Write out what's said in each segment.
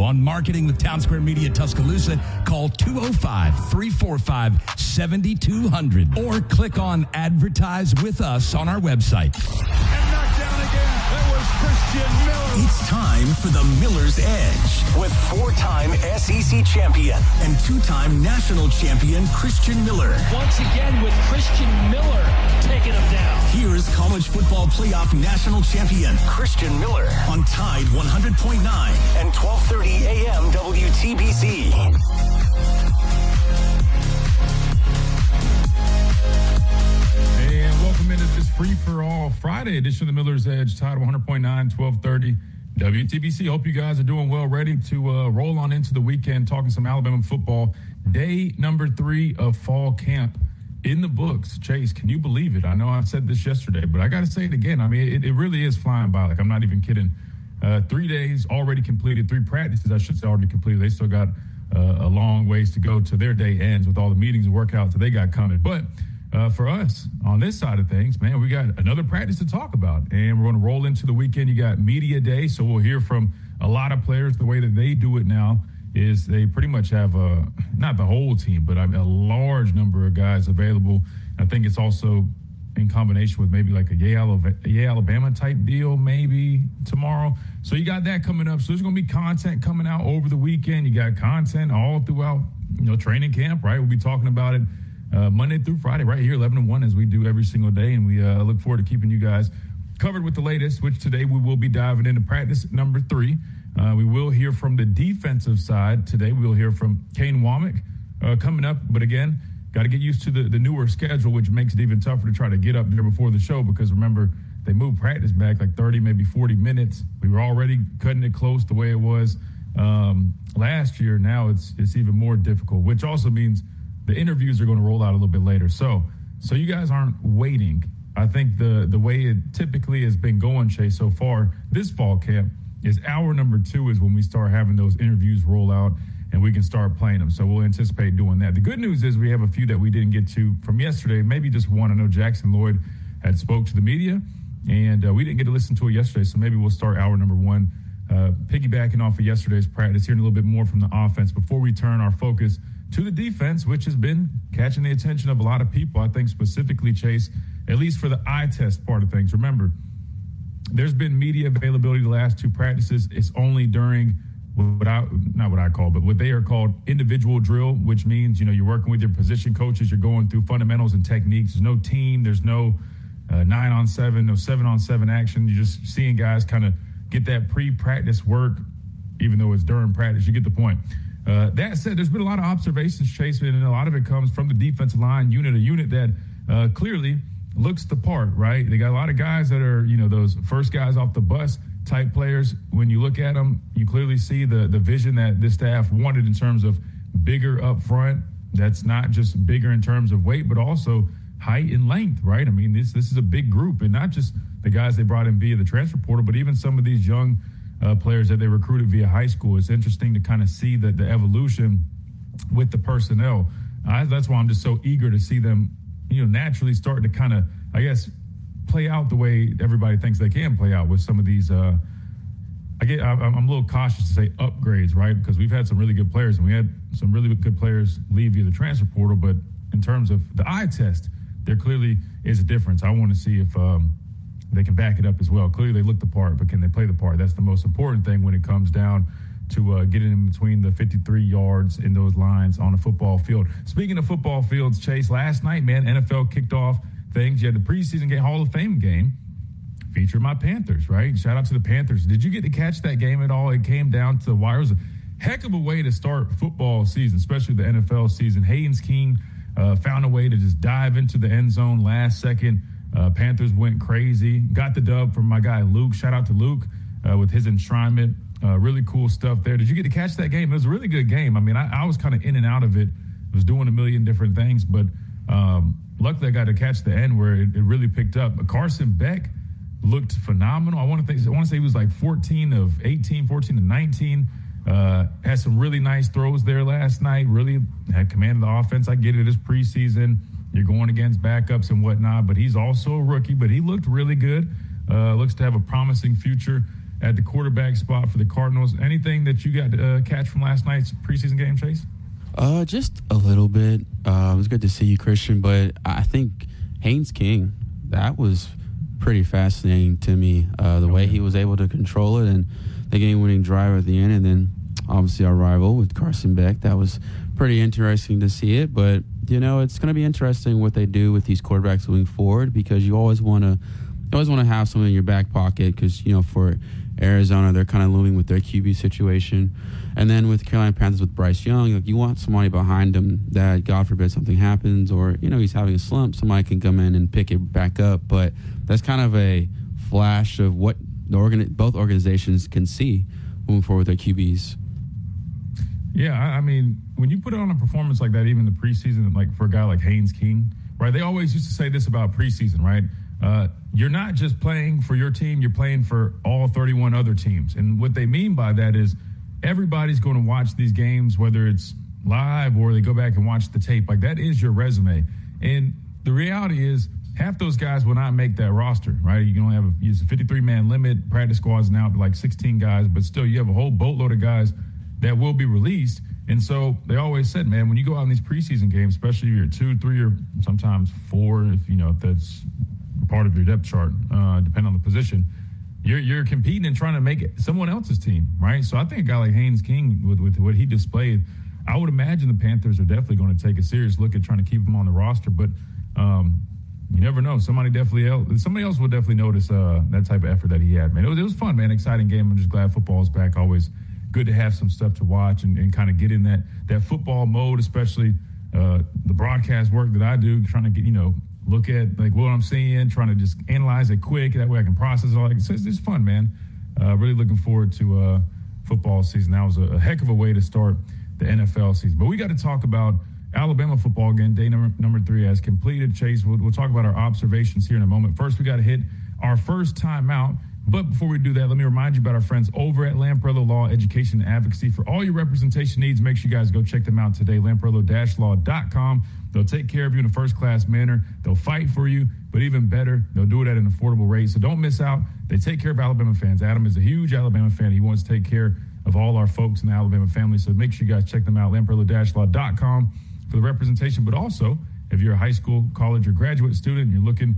on Marketing with Town Square Media Tuscaloosa, call 205-345-7200 or click on Advertise with Us on our website. And knocked down again. That was Christian Miller. It's time for the Miller's Edge with four-time SEC champion and two-time national champion Christian Miller. Once again with Christian Miller taking him down. Here's college football playoff national champion Christian Miller on Tide 100.9 and 12:30 a.m. WTBC. And welcome into this free-for-all Friday edition of the Miller's Edge, Tide 100.9, 12:30 WTBC. Hope you guys are doing well, ready to roll on into the weekend, talking some Alabama football. Day number 3 of fall camp in the books. Chase, can you believe it? I know I said this yesterday, but I got to say it again. I mean, it really is flying by. Like, I'm not even kidding. 3 days already completed, 3 practices, I should say, already completed. They still got a long ways to go to their day ends with all the meetings and workouts that they got coming. But for us, on this side of things, man, we got another practice to talk about. And we're going to roll into the weekend. You got media day, so we'll hear from a lot of players. The way that they do it now is they pretty much have not the whole team, but a large number of guys available. I think it's also in combination with maybe like a Yale Alabama type deal maybe tomorrow. So you got that coming up. So there's going to be content coming out over the weekend. You got content all throughout, training camp, right? We'll be talking about it Monday through Friday right here, 11 to 1, as we do every single day. And we look forward to keeping you guys covered with the latest, which today we will be diving into practice number 3. We will hear from the defensive side today. We'll hear from Kane Womack coming up. But again, got to get used to the newer schedule, which makes it even tougher to try to get up there before the show because, remember, they moved practice back like 30, maybe 40 minutes. We were already cutting it close the way it was last year. Now it's even more difficult, which also means the interviews are going to roll out a little bit later. So you guys aren't waiting. I think the way it typically has been going, Chase, so far this fall camp is hour number 2 is when we start having those interviews roll out and we can start playing them. So we'll anticipate doing that. The good news is we have a few that we didn't get to from yesterday, maybe just one. I know Jackson Lloyd had spoke to the media, and we didn't get to listen to it yesterday, so maybe we'll start hour number 1 piggybacking off of yesterday's practice, hearing a little bit more from the offense before we turn our focus to the defense, which has been catching the attention of a lot of people. I think specifically, Chase, at least for the eye test part of things. Remember, there's been media availability the last 2 practices. It's only during what they are called individual drill, which means, you're working with your position coaches. You're going through fundamentals and techniques. There's no team. There's no 9-on-7, no 7-on-7 action. You're just seeing guys kind of get that pre-practice work, even though it's during practice. You get the point. That said, there's been a lot of observations, Chase, and a lot of it comes from the defensive line unit, a unit that clearly looks the part, right? They got a lot of guys that are, those first guys off the bus type players. When you look at them, you clearly see the vision that this staff wanted in terms of bigger up front. That's not just bigger in terms of weight, but also height and length, right? I mean, this is a big group, and not just the guys they brought in via the transfer portal, but even some of these young players that they recruited via high school. It's interesting to kind of see the evolution with the personnel. That's why I'm just so eager to see them, naturally start to kind of, I guess, play out the way everybody thinks they can play out with some of these. I'm a little cautious to say upgrades, right? Because we've had some really good players, and we had some really good players leave via the transfer portal. But in terms of the eye test, there clearly is a difference. I want to see if they can back it up as well. Clearly they look the part, but can they play the part? That's the most important thing when it comes down to getting in between the 53 yards in those lines on a football field. Speaking of football fields, Chase, last night, man, NFL kicked off things. You had the preseason game, Hall of Fame game, featured my Panthers, right? Shout out to the Panthers. Did you get to catch that game at all? It came down to the wire. It was a heck of a way to start football season, especially the NFL season. Haynes King found a way to just dive into the end zone last second. Panthers went crazy. Got the dub from my guy Luke. Shout out to Luke with his enshrinement. Really cool stuff there. Did you get to catch that game? It was a really good game. I mean, I was kind of in and out of it. I was doing a million different things, but luckily I got to catch the end where it really picked up. Carson Beck looked phenomenal. I want to say he was like 14 of 18, 14 to 19. Had some really nice throws there last night. Really had command of the offense. I get it. It's preseason. You're going against backups and whatnot, but he's also a rookie. But he looked really good. Looks to have a promising future at the quarterback spot for the Cardinals. Anything that you got to catch from last night's preseason game, Chase? Just a little bit. It was good to see you, Christian, but I think Haynes King, that was pretty fascinating to me, the way he was able to control it and the game-winning drive at the end, and then obviously our rival with Carson Beck. That was pretty interesting to see it, but, it's going to be interesting what they do with these quarterbacks moving forward, because you always want to have someone in your back pocket because, for Arizona, they're kind of looming with their QB situation. And then with Carolina Panthers with Bryce Young, you want somebody behind him that, God forbid, something happens or, he's having a slump, somebody can come in and pick it back up. But that's kind of a flash of what both organizations can see moving forward with their QBs. Yeah, I mean, when you put it on a performance like that, even the preseason, like for a guy like Haynes King, right, they always used to say this about preseason, right? You're not just playing for your team, you're playing for all 31 other teams. And what they mean by that is everybody's going to watch these games, whether it's live or they go back and watch the tape. Like, that is your resume. And the reality is half those guys will not make that roster, right? You can only have a 53-man limit. Practice squads now like 16 guys, but still you have a whole boatload of guys that will be released. And so they always said, man, when you go out in these preseason games, especially if you're 2, 3, or sometimes 4, if that's part of your depth chart, depending on the position, you're competing and trying to make it someone else's team, right? So I think a guy like Haynes King, with what he displayed, I would imagine the Panthers are definitely going to take a serious look at trying to keep him on the roster. But you never know. Somebody else will definitely notice that type of effort that he had, man. It was fun, man. Exciting game. I'm just glad football is back. Always good to have some stuff to watch and kind of get in that football mode, especially the broadcast work that I do, trying to get, look at like what I'm seeing, trying to just analyze it quick. That way I can process it all. It's fun, man. Really looking forward to football season. That was a heck of a way to start the NFL season. But we got to talk about Alabama football again. Day number 3 has completed. Chase, we'll talk about our observations here in a moment. First, we got to hit our first timeout. But before we do that, let me remind you about our friends over at Lamparello Law Education and Advocacy. For all your representation needs, make sure you guys go check them out today, lamparello-law.com. They'll take care of you in a first-class manner. They'll fight for you, but even better, they'll do it at an affordable rate. So don't miss out. They take care of Alabama fans. Adam is a huge Alabama fan. He wants to take care of all our folks in the Alabama family. So make sure you guys check them out, lamparello-law.com for the representation. But also, if you're a high school, college, or graduate student and you're looking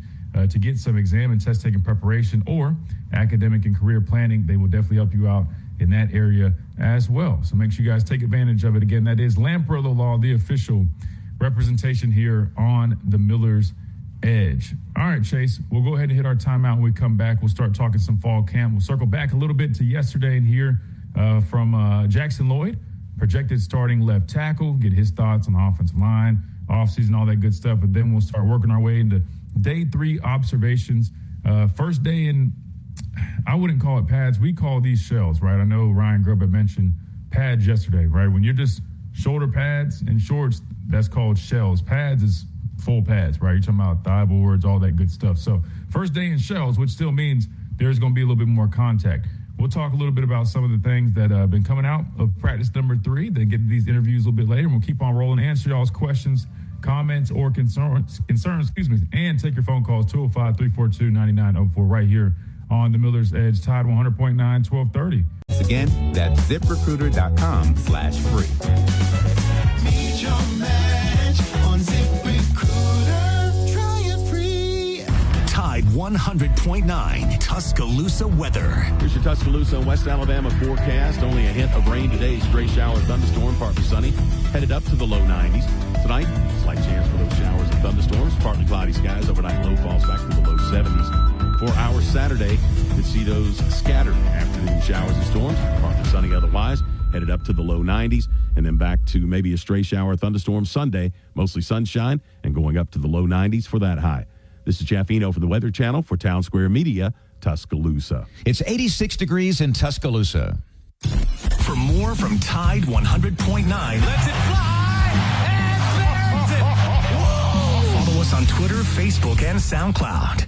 to get some exam and test taking preparation or academic and career planning, they will definitely help you out in that area as well. So make sure you guys take advantage of it. Again, that is Lamparello Law, the official representation here on the Miller's Edge. All right, Chase, we'll go ahead and hit our timeout. When we come back, we'll start talking some fall camp. We'll circle back a little bit to yesterday and hear from Jackson Lloyd, projected starting left tackle, get his thoughts on the offensive line, offseason, all that good stuff. But then we'll start working our way into day 3 observations. First day in, I wouldn't call it pads. We call these shells, right? I know Ryan Grubb had mentioned pads yesterday, right? When you're just shoulder pads and shorts, that's called shells. Pads is full pads, right? You're talking about thigh boards, all that good stuff. So first day in shells, which still means there's going to be a little bit more contact. We'll talk a little bit about some of the things that have been coming out of practice number 3, then get to these interviews a little bit later, and we'll keep on rolling, answer y'all's questions, comments, or concerns, and take your phone calls, 205-342-9904, right here on the Miller's Edge, Tide 100.9, 1230. Once again, that's ZipRecruiter.com/free. Meet your match on ZipRecruiter. Try it free. Tide 100.9 Tuscaloosa weather. Here's your Tuscaloosa and West Alabama forecast. Only a hint of rain today. Stray shower, thunderstorm, partly sunny. Headed up to the low 90s. Tonight, slight chance for those showers and thunderstorms. Partly cloudy skies. Overnight low falls back to the low 70s. For our Saturday, could see those scattered afternoon showers and storms. Partly sunny otherwise. Headed up to the low 90s. And then back to maybe a stray shower, thunderstorm Sunday. Mostly sunshine and going up to the low 90s for that high. This is Jeff Eno for the Weather Channel for Town Square Media, Tuscaloosa. It's 86 degrees in Tuscaloosa. For more from Tide 100.9, Lets it fly and burns it. Whoa! Follow us on Twitter, Facebook, and SoundCloud.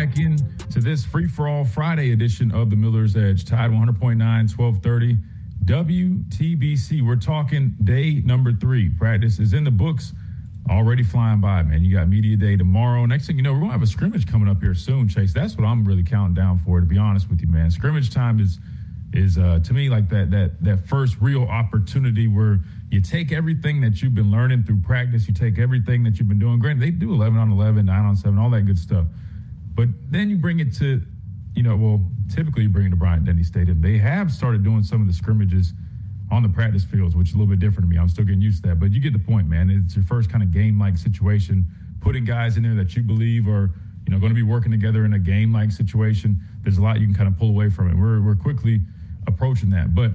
back in to this free-for-all Friday edition of the Miller's Edge. Tide 100.9, 1230 WTBC. We're talking day number 3. Practice is in the books, already flying by, man. You got media day tomorrow. Next thing you know, we're going to have a scrimmage coming up here soon, Chase. That's what I'm really counting down for, to be honest with you, man. Scrimmage time is to me like that first real opportunity where you take everything that you've been learning through practice, you take everything that you've been doing. Granted, they do 11 on 11, 9 on 7, all that good stuff. But then you bring it to, typically you bring it to Bryant-Denny Stadium. They have started doing some of the scrimmages on the practice fields, which is a little bit different to me. I'm still getting used to that. But you get the point, man. It's your first kind of game-like situation, putting guys in there that you believe are, going to be working together in a game-like situation. There's a lot you can kind of pull away from it. We're quickly approaching that. But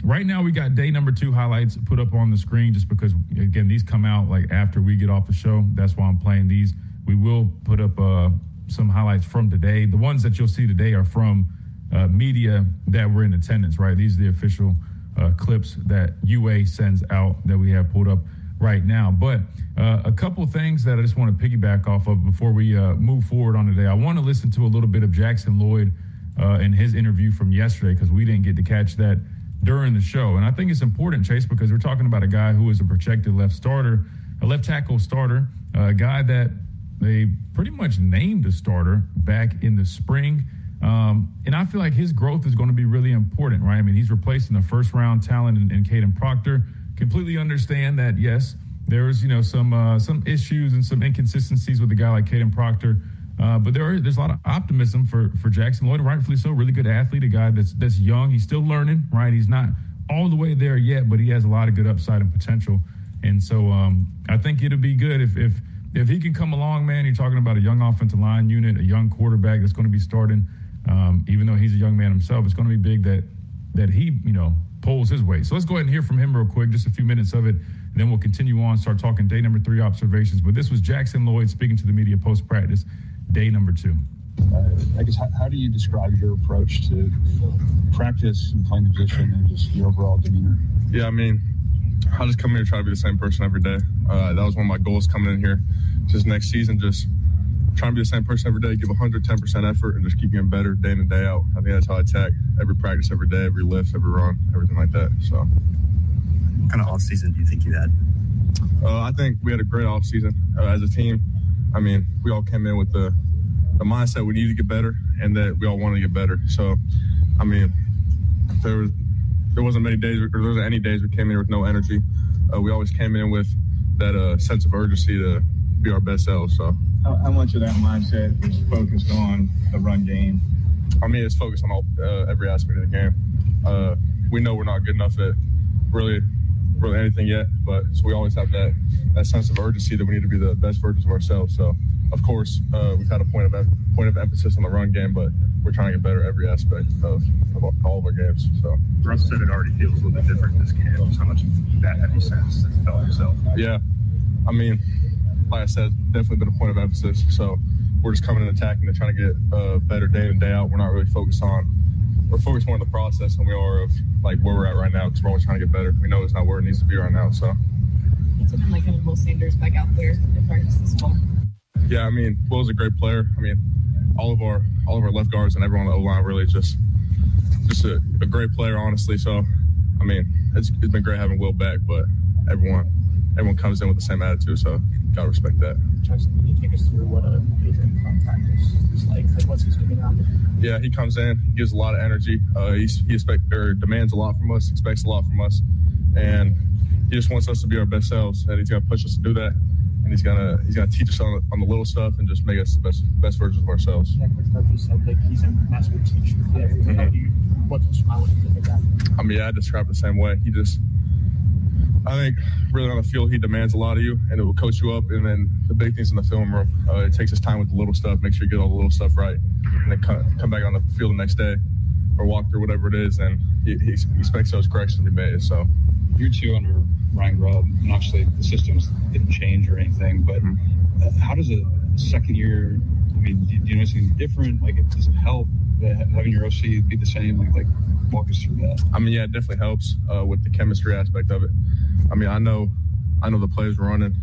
right now we got day number 2 highlights put up on the screen just because, again, these come out like after we get off the show. That's why I'm playing these. We will put up some highlights from today. The ones that you'll see today are from media that were in attendance, right? These are the official clips that UA sends out that we have pulled up right now. But a couple things that I just want to piggyback off of before we move forward on today. I want to listen to a little bit of Jackson Lloyd in his interview from yesterday because we didn't get to catch that during the show. And I think it's important, Chase, because we're talking about a guy who is a projected left tackle starter, a guy that they pretty much named a starter back in the spring. And I feel like his growth is going to be really important, right? I mean, he's replacing the first-round talent in Caden Proctor. Completely understand that, yes, there's, some issues and some inconsistencies with a guy like Caden Proctor. But there's a lot of optimism for Jackson Lloyd, rightfully so. Really good athlete, a guy that's young. He's still learning, right? He's not all the way there yet, but he has a lot of good upside and potential. And so I think it'll be good if he can come along, man. You're talking about a young offensive line unit, a young quarterback that's going to be starting. Even though he's a young man himself, it's going to be big that he, pulls his weight. So let's go ahead and hear from him real quick, just a few minutes of it, and then we'll continue on, start talking day number 3 observations. But this was Jackson Lloyd speaking to the media post-practice, day number 2. I guess, how do you describe your approach to practice and playing the position and just your overall demeanor? Yeah, I mean, I just come here and try to be the same person every day. That was one of my goals coming in here. Just next season, just trying to be the same person every day, give 110% effort, and just keep getting better day in and day out. I think that's how I attack every practice, every day, every lift, every run, everything like that. So, what kind of off-season do you think you had? I think we had a great off-season as a team. I mean, we all came in with the mindset we needed to get better and that we all wanted to get better. So, I mean, there wasn't many days, or there wasn't any days we came in here with no energy. We always came in with that sense of urgency to be our best selves. So, how much of that mindset is focused on the run game? I mean, it's focused on every aspect of the game. We know we're not good enough at really anything yet, but so we always have that sense of urgency that we need to be the best versions of ourselves. So, of course, we've had a point of emphasis on the run game, but we're trying to get better at every aspect of all of our games. So, Russ said it already feels a little bit different this game. How much of that have you sensed and felt yourself? Yeah, I mean, like I said, definitely been a point of emphasis. So we're just coming and attacking and trying to get better day in and day out. We're not really focused more on the process than we are of like where we're at right now, because we're always trying to get better. We know it's not where it needs to be right now. So it's looking like having Will Sanders back out there in practice this fall. Yeah, I mean, Will's a great player. I mean, all of our left guards and everyone on the O-line really just a great player, honestly. So, I mean, it's been great having Will back, but everyone comes in with the same attitude, so gotta respect that. Justin, can you take us through what a Adrian from practice is like what's he doing out there? Yeah, he comes in, he gives a lot of energy. He demands a lot from us, expects a lot from us, and he just wants us to be our best selves, and he's gonna push us to do that. And he's gonna teach us on the little stuff and just make us the best versions of ourselves. Yeah, Coach you said that he's a master teacher. What how would you think of that? I mean, I describe it the same way. I think really on the field, he demands a lot of you, and it will coach you up. And then the big things in the film room, it takes his time with the little stuff, make sure you get all the little stuff right, and then come back on the field the next day or walk through whatever it is, and he expects those corrections to be made. So, year 2 under Ryan Grubb, and obviously the systems didn't change or anything, but how does a second year, I mean, do you notice anything different? Like, does it help having your OC be the same? Like walk us through that. I mean, yeah, it definitely helps with the chemistry aspect of it. I mean, I know the plays we're running,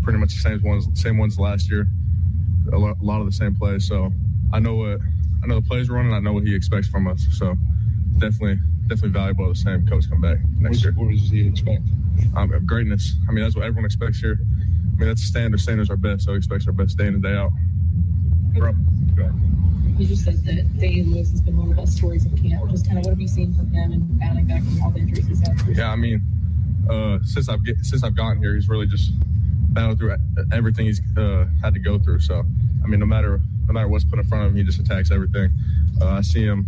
pretty much the same ones last year. a lot of the same plays. So I know the plays we're running. I know what he expects from us. So definitely valuable to the same coach come back next year. What does he expect? Greatness. I mean, that's what everyone expects here. I mean, that's the standard. Standards are best, so he expects our best day in and day out. You just said that Daniel Lewis has been one of the best stories of camp. Just kind of what have you seen from him and battling back from all the injuries he's had? Yeah, I mean, since I've gotten here, he's really just battled through everything he's had to go through. So, I mean, no matter what's put in front of him, he just attacks everything. I see him,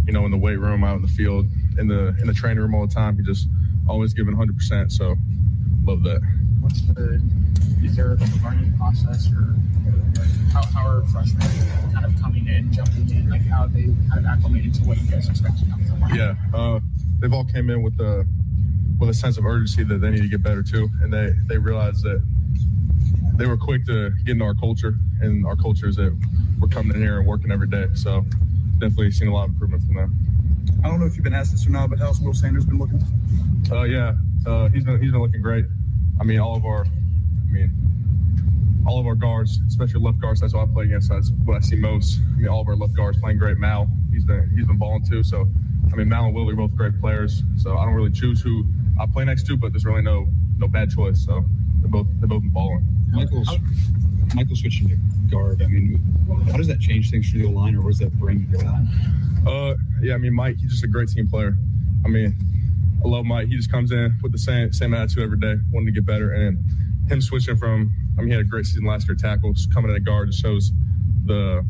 in the weight room, out in the field, in the training room all the time. He just always giving 100%. So, love that. Is there a learning process, or how are freshmen kind of coming in, jumping in, like how they kind of acclimated to what you guys expect to come from? Yeah, they've all came in with a sense of urgency that they need to get better too, and they realized that they were quick to get into our culture, and our culture is that we're coming in here and working every day. So definitely seen a lot of improvement from them. I don't know if you've been asked this or not, but how's Will Sanders been looking? He's been looking great. I mean, all of our guards, especially left guards, that's what I play against. That's what I see most. I mean, all of our left guards playing great. Mal, he's been balling too. So, I mean, Mal and Will are both great players. So I don't really choose who I play next to, but there's really no bad choice. So they're both been balling. Michael switching to guard. I mean, how does that change things for the line, or what does that bring to the line? I mean, Mike, he's just a great team player. I mean, I love Mike. He just comes in with the same attitude every day, wanting to get better. And him switching from, he had a great season last year, tackles, coming in at guard just shows the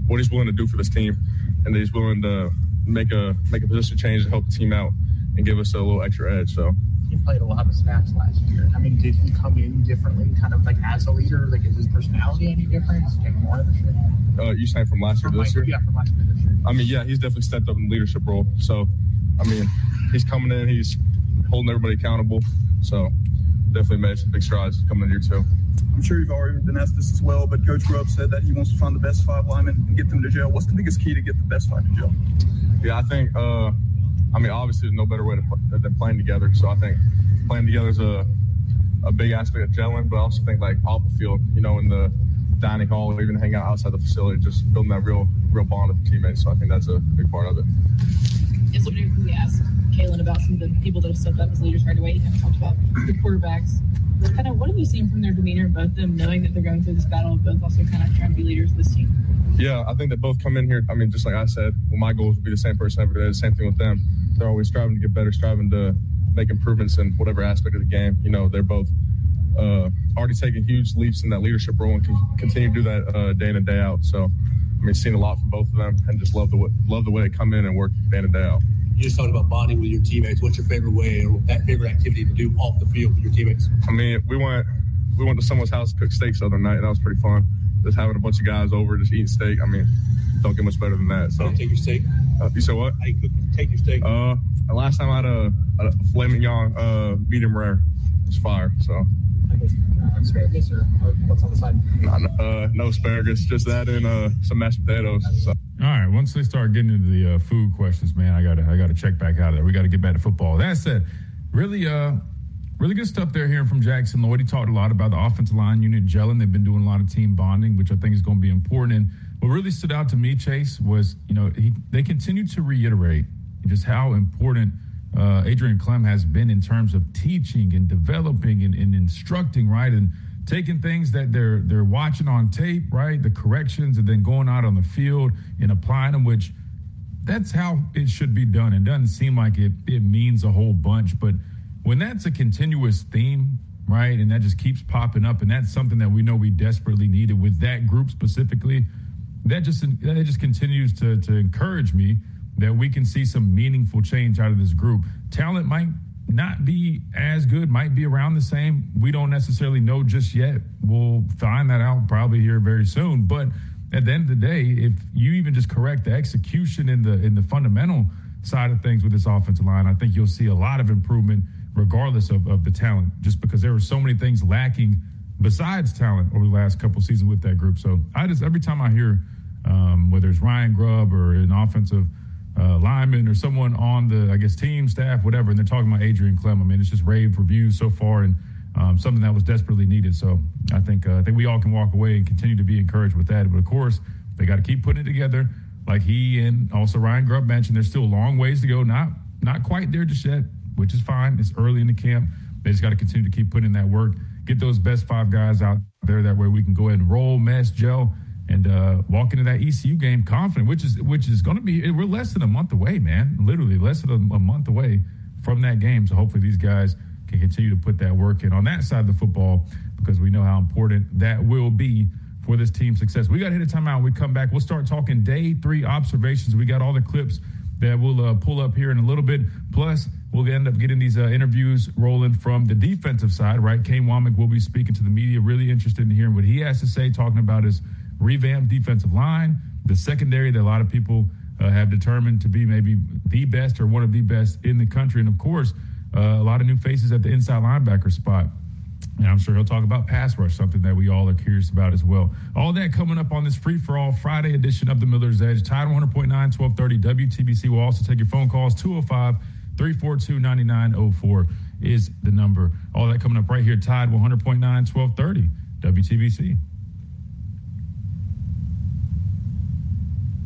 what he's willing to do for this team, and that he's willing to make a position change to help the team out and give us a little extra edge. So He played a lot of snaps last year. I mean, did he come in differently, kind of like as a leader? Like, is his personality any different? Is he taking more ownership? You saying from last year to this year? Yeah, from last year to this year. I mean, yeah, he's definitely stepped up in the leadership role. So, I mean, he's coming in, he's holding everybody accountable. So, definitely made some big strides coming in year two. I'm sure you've already been asked this as well, but Coach Grubb said that he wants to find the best 5 linemen and get them to jail. What's the biggest key to get the best 5 to jail? Yeah, I think, obviously there's no better way than playing together. So I think playing together is a big aspect of gelling, but I also think like off the field, in the dining hall or even hanging out outside the facility, just building that real bond with the teammates. So I think that's a big part of it. Yes, we asked Kalen about some of the people that have stepped up as leaders right away. He kind of talked about the quarterbacks. What have you seen from their demeanor, both of them, knowing that they're going through this battle, both also kind of trying to be leaders of this team? Yeah, I think they both come in here. I mean, just like I said, my goals would be the same person every day. The same thing with them. They're always striving to get better, striving to make improvements in whatever aspect of the game. They're both already taking huge leaps in that leadership role and can continue to do that day in and day out. So, seen a lot from both of them and just love the way they come in and work day in and day out. You just talked about bonding with your teammates. What's your favorite way or that favorite activity to do off the field with your teammates? We went to someone's house to cook steaks the other night, and that was pretty fun. Just having a bunch of guys over, just eating steak. Don't get much better than that. So. How do you take your steak? You said what? How do you take your steak? Last time I had a filet mignon, medium rare. It was fire. So. Asparagus or what's on the side? No asparagus, just that and some mashed potatoes. So. All right, once they start getting into the food questions, man, I gotta check back out of there. We got to get back to football. That said, really good stuff there hearing from Jackson Lloyd. He talked a lot about the offensive line unit gelling. They've been doing a lot of team bonding, which I think is going to be important. And what really stood out to me, Chase, was they continue to reiterate just how important Adrian Clem has been in terms of teaching and developing and instructing, right? And taking things that they're watching on tape, right? The corrections, and then going out on the field and applying them, which that's how it should be done. It doesn't seem like it means a whole bunch, but when that's a continuous theme, right, and that just keeps popping up, and that's something that we know we desperately needed with that group specifically, that just continues to encourage me that we can see some meaningful change out of this group. Talent might not be as good, might be around the same. We don't necessarily know just yet. We'll find that out probably here very soon. But at the end of the day, if you even just correct the execution in the fundamental side of things with this offensive line, I think you'll see a lot of improvement regardless of the talent, just because there were so many things lacking besides talent over the last couple seasons with that group. So every time I hear whether it's Ryan Grubb or an offensive lineman or someone on the, team staff, whatever, and they're talking about Adrian Clem, it's just rave reviews so far, and something that was desperately needed. So I think we all can walk away and continue to be encouraged with that. But of course, they got to keep putting it together. Like he and also Ryan Grubb mentioned, there's still a long ways to go. Not quite there just yet, which is fine. It's early in the camp. They just got to continue to keep putting in that work. Get those best 5 guys out there. That way we can go ahead and roll, mesh, gel, and walk into that ECU game confident, which is going to be. We're less than a month away, man. Literally less than a month away from that game. So hopefully these guys can continue to put that work in on that side of the football, because we know how important that will be for this team's success. We got to hit a timeout. When we come back, we'll start talking day 3 observations. We got all the clips that we'll pull up here in a little bit. Plus, we'll end up getting these interviews rolling from the defensive side, right? Kane Womack will be speaking to the media. Really interested in hearing what he has to say, talking about his revamped defensive line, the secondary that a lot of people have determined to be maybe the best or one of the best in the country. And, of course, a lot of new faces at the inside linebacker spot. And I'm sure he'll talk about pass rush, something that we all are curious about as well. All that coming up on this free-for-all Friday edition of the Miller's Edge. Tide 100.9, 1230 WTBC. We'll also take your phone calls. 205-342-9904 is the number. All that coming up right here. Tide 100.9, 1230 WTBC.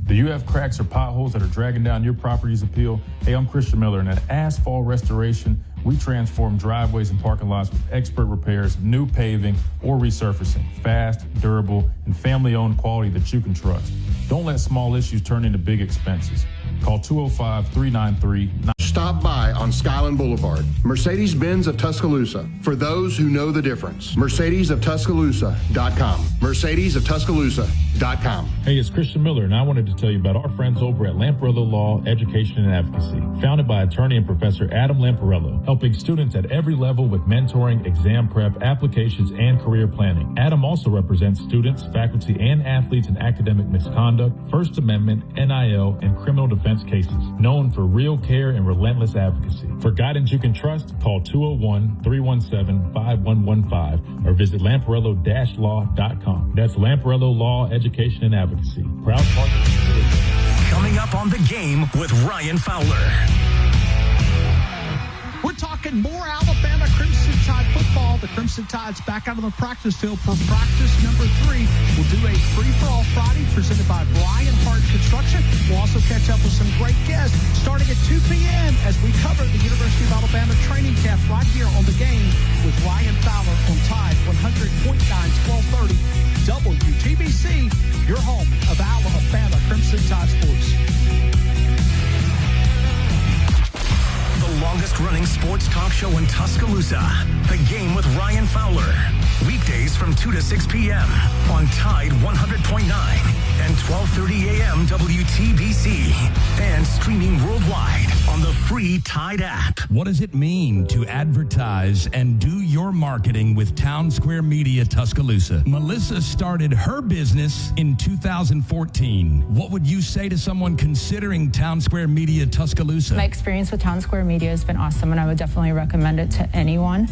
Do you have cracks or potholes that are dragging down your property's appeal? Hey, I'm Christian Miller, and at Asphalt Restoration, we transform driveways and parking lots with expert repairs, new paving, or resurfacing. Fast, durable, and family-owned quality that you can trust. Don't let small issues turn into big expenses. Call 205-393-9. Stop by on Skyland Boulevard. Mercedes-Benz of Tuscaloosa. For those who know the difference. Mercedes-of-Tuscaloosa.com. Mercedes-of-Tuscaloosa.com. Hey, it's Christian Miller, and I wanted to tell you about our friends over at Lamparello Law, Education and Advocacy. Founded by attorney and Professor Adam Lamparello, helping students at every level with mentoring, exam prep, applications, and career planning. Adam also represents students, faculty, and athletes in academic misconduct, First Amendment, NIL, and criminal defense cases. Known for real care and relentless advocacy. For guidance you can trust, call 201-317-5115 or visit lamparello-law.com. That's Lamparello Law, Education, and Advocacy. Proud partner. Coming up on The Game with Ryan Fowler. We're talking more Alabama Crimson Tide football. The Crimson Tide's back out on the practice field for practice number 3. We'll do a free-for-all Friday presented by Brian Hart Construction. We'll also catch up with some great guests starting at 2 p.m. as we cover the University of Alabama training camp right here on The Game with Ryan Fowler on Tide 100.9, 1230 WTBC, your home of Alabama Crimson Tide sports. The longest-running sports talk show in Tuscaloosa. The Game with Ryan Fowler. Weekdays from 2 to 6 p.m. on Tide 100.9 and 1230 a.m. WTBC. And streaming worldwide on the free Tide app. What does it mean to advertise and do your marketing with Town Square Media Tuscaloosa? Melissa started her business in 2014. What would you say to someone considering Town Square Media Tuscaloosa? My experience with Town Square Media has been awesome, and I would definitely recommend it to anyone.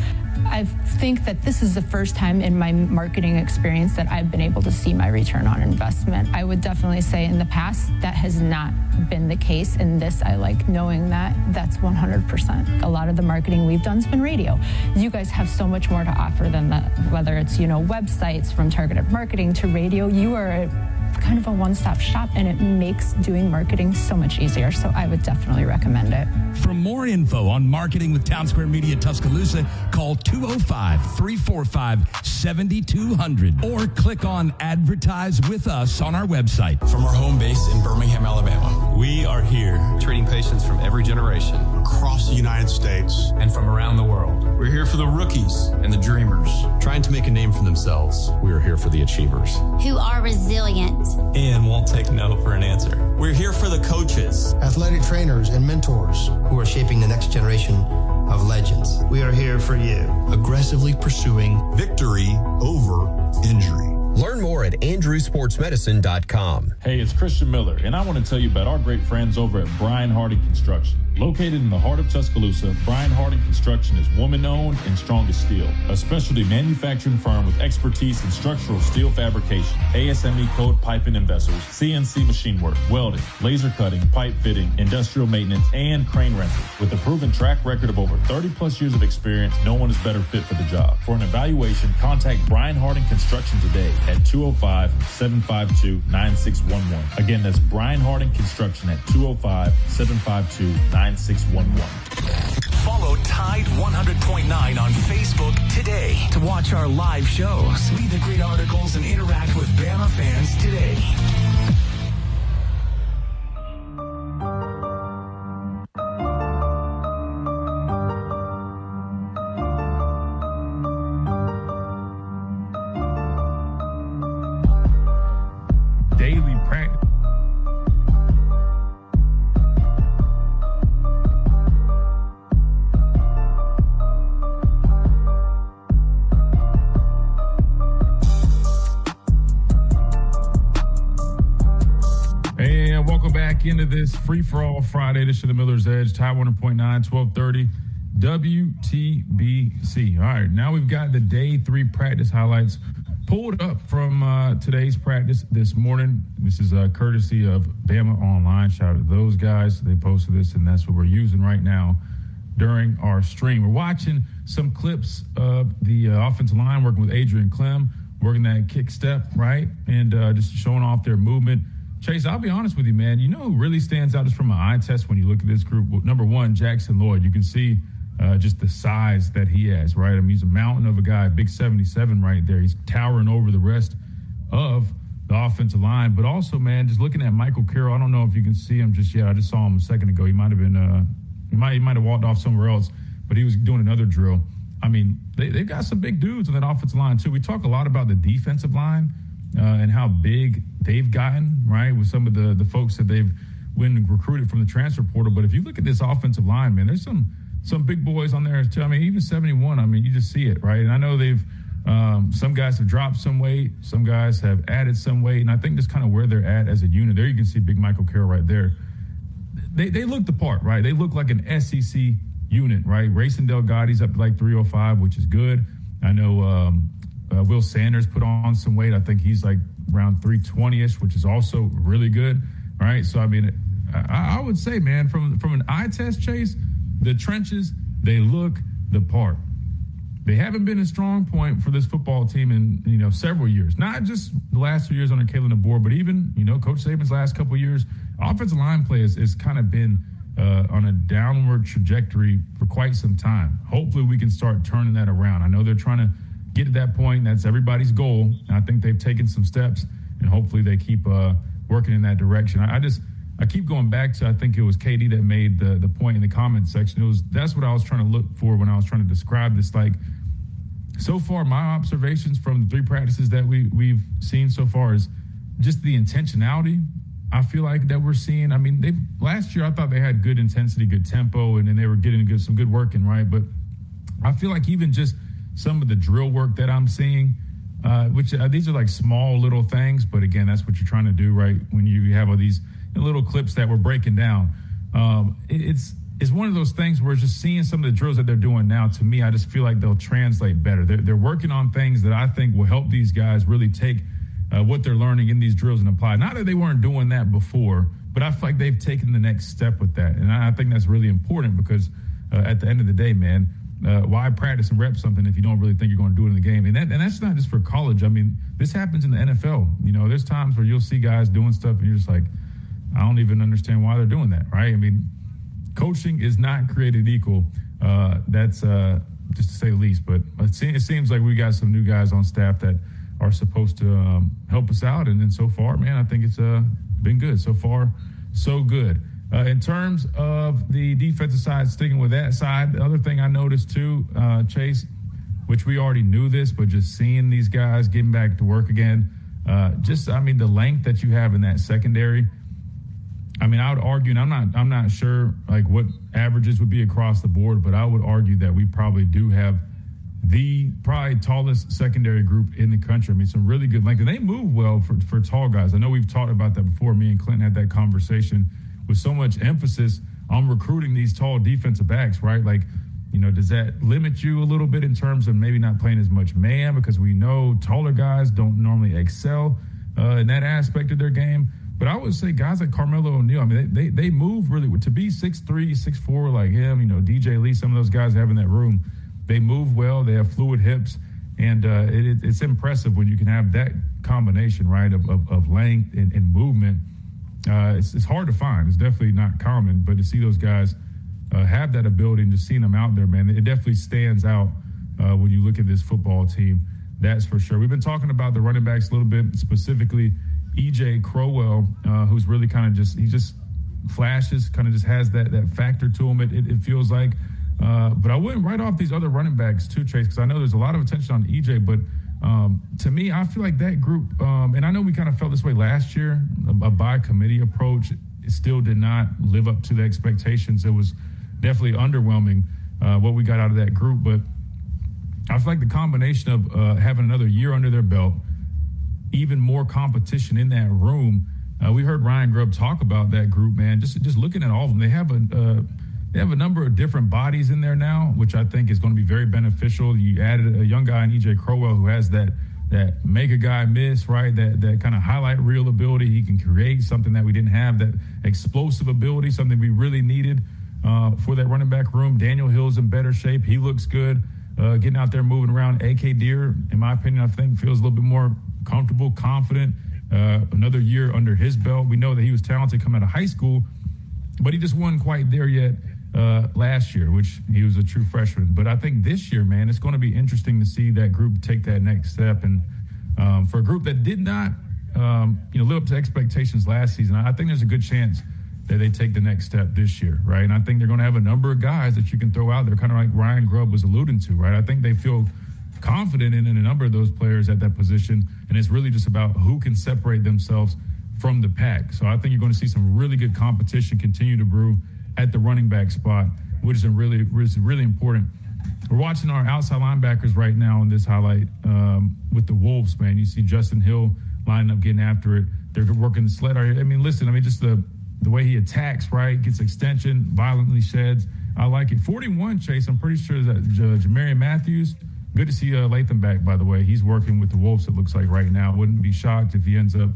I think that this is the first time in my marketing experience that I've been able to see my return on investment. I would definitely say in the past that has not been the case. In this, I like knowing that that's 100%. A lot of the marketing we've done has been radio. You guys have so much more to offer than that, whether it's, websites from targeted marketing to radio. You are kind of a one-stop shop, and it makes doing marketing so much easier. So I would definitely recommend it. For more info on marketing with Town Square Media Tuscaloosa, call 205-345-7200 or click on Advertise with Us on our website. From our home base in Birmingham, Alabama, we are here treating patients from every generation across the United States and from around the world. We're here for the rookies and the dreamers trying to make a name for themselves. We are here for the achievers who are resilient and won't take no for an answer. We're here for the coaches, athletic trainers, and mentors who are shaping the next generation of legends. We are here for you. Aggressively pursuing victory over injury. Learn more at andrewsportsmedicine.com. Hey, it's Christian Miller, and I want to tell you about our great friends over at Brian Hardy Construction. Located in the heart of Tuscaloosa, Brian Harding Construction is woman-owned and strong as steel. A specialty manufacturing firm with expertise in structural steel fabrication, ASME code piping and vessels, CNC machine work, welding, laser cutting, pipe fitting, industrial maintenance, and crane rentals. With a proven track record of over 30-plus years of experience, no one is better fit for the job. For an evaluation, contact Brian Harding Construction today at 205-752-9611. Again, that's Brian Harding Construction at 205-752-9611. Follow Tide 100.9 on Facebook today to watch our live shows, read the great articles, and interact with Bama fans today. Daily practice. And welcome back into this free-for-all Friday edition of the Miller's Edge, Tide 100.9, 1230 WTBC. All right, now we've got the day 3 practice highlights pulled up from today's practice this morning. This is courtesy of Bama Online. Shout out to those guys. They posted this, and that's what we're using right now during our stream. We're watching some clips of the offensive line working with Adrian Clem, working that kick step, right? And just showing off their movement. Chase, I'll be honest with you, man. You know who really stands out just from an eye test when you look at this group? Well, number one, Jackson Lloyd. You can see just the size that he has, right? I mean, he's a mountain of a guy, big 77 right there. He's towering over the rest of the offensive line. But also, man, just looking at Michael Carroll, I don't know if you can see him just yet. I just saw him a second ago. He might have been, he might have walked off somewhere else, but he was doing another drill. I mean, they've got some big dudes on that offensive line, too. We talk a lot about the defensive line and how big they've gotten, right, with some of the folks that they've recruited from the transfer portal. But if you look at this offensive line, man, there's some big boys on there, too. I mean, even 71, I mean, you just see it, right? And I know they've some guys have dropped some weight. Some guys have added some weight. And I think that's kind of where they're at as a unit. There you can see big Michael Carroll right there. They look the part, right? They look like an SEC unit, right? Racing Delgado's up to like 305, which is good. I know Will Sanders put on some weight. I think he's like around 320-ish, which is also really good, right? So, I mean, I would say, man, from an eye test, Chase, the trenches, they look the part. They haven't been a strong point for this football team in, several years. Not just the last 2 years under Kalen DeBoer, but even, Coach Saban's last couple of years. Offensive line play has kind of been on a downward trajectory for quite some time. Hopefully we can start turning that around. I know they're trying to get to that point. That's everybody's goal. And I think they've taken some steps, and hopefully they keep working in that direction. I keep going back to, I think it was KD that made the point in the comment section. That's what I was trying to look for when I was trying to describe this. Like, so far, my observations from the 3 practices that we've seen so far is just the intentionality. I feel like that we're seeing. I mean, last year I thought they had good intensity, good tempo, and then they were getting some good work in, right? But I feel like even just some of the drill work that I'm seeing, which these are like small little things, but again, that's what you're trying to do, right? When you have all these little clips that we're breaking down. It's one of those things where just seeing some of the drills that they're doing now, to me, I just feel like they'll translate better. They're working on things that I think will help these guys really take what they're learning in these drills and apply. Not that they weren't doing that before, but I feel like they've taken the next step with that. And I think that's really important because at the end of the day, man, why practice and rep something if you don't really think you're going to do it in the game? And that's not just for college. I mean, this happens in the NFL. There's times where you'll see guys doing stuff and you're just like, I don't even understand why they're doing that, right? I mean, coaching is not created equal. That's just to say the least. But it seems like we got some new guys on staff that are supposed to help us out. And then so far, man, I think it's been good. So far, so good. In terms of the defensive side, sticking with that side, the other thing I noticed too, Chase, which we already knew this, but just seeing these guys getting back to work again, the length that you have in that secondary. I mean, I would argue, and I'm not sure like what averages would be across the board, but I would argue that we probably do have the probably tallest secondary group in the country. I mean, some really good length, and they move well for tall guys. I know we've talked about that before. Me and Clinton had that conversation with so much emphasis on recruiting these tall defensive backs, right? Like, does that limit you a little bit in terms of maybe not playing as much man, because we know taller guys don't normally excel in that aspect of their game? But I would say guys like Carmelo O'Neal, I mean, they move really to be 6'3", 6'4", like him, DJ Lee, some of those guys have in that room. They move well. They have fluid hips. And it's impressive when you can have that combination, right, of length and movement. It's hard to find. It's definitely not common. But to see those guys have that ability and just seeing them out there, man, it definitely stands out when you look at this football team. That's for sure. We've been talking about the running backs a little bit, specifically E.J. Crowell, who's really kind of he just flashes, kind of just has that factor to him, it feels like. But I wouldn't write off these other running backs too, Chase, because I know there's a lot of attention on E.J., but to me, I feel like that group, and I know we kind of felt this way last year, a by-committee approach, it still did not live up to the expectations. It was definitely underwhelming what we got out of that group, but I feel like the combination of having another year under their belt, even more competition in that room. We heard Ryan Grubb talk about that group, man. Just looking at all of them, they have a number of different bodies in there now, which I think is going to be very beneficial. You added a young guy in E.J. Crowell who has that make a guy miss, right? That kind of highlight reel ability. He can create something that we didn't have, that explosive ability, something we really needed for that running back room. Daniel Hill's in better shape. He looks good. Getting out there, moving around. A.K. Deere, in my opinion, I think feels a little bit more comfortable, confident. Another year under his belt. We know that he was talented coming out of high school, but he just wasn't quite there yet last year, which he was a true freshman. But I think this year, man, it's going to be interesting to see that group take that next step. And for a group that did not, live up to expectations last season, I think there's a good chance that they take the next step this year, right? And I think they're going to have a number of guys that you can throw out there, kind of like Ryan Grubb was alluding to, right? I think they feel confident in a number of those players at that position, and it's really just about who can separate themselves from the pack. So I think you're going to see some really good competition continue to brew at the running back spot, which is really important. We're watching our outside linebackers right now in this highlight with the Wolves, man. You see Justin Hill lining up, getting after it. They're working the sled. I mean, just the way he attacks, right, gets extension, violently sheds. I like it. 41, Chase, I'm pretty sure that Jamarian Matthews. Good to see Latham back, by the way. He's working with the Wolves, it looks like, right now. Wouldn't be shocked if he ends up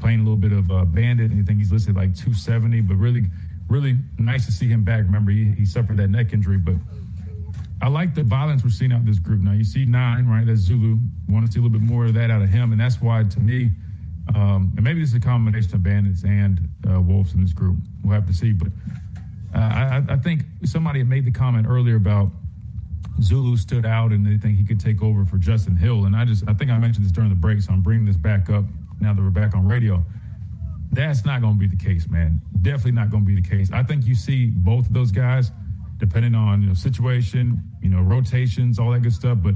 playing a little bit of bandit. I think he's listed like 270, but really, really nice to see him back. Remember, he suffered that neck injury, but I like the violence we're seeing out of this group. Now, you see 9, right? That's Zulu. Want to see a little bit more of that out of him, and that's why, to me, and maybe this is a combination of bandits and Wolves in this group. We'll have to see, but I think somebody had made the comment earlier about Zulu stood out and they think he could take over for Justin Hill. And I think I mentioned this during the break, so I'm bringing this back up now that we're back on radio. That's not going to be the case, man. Definitely not going to be the case. I think you see both of those guys, depending on situation, rotations, all that good stuff. But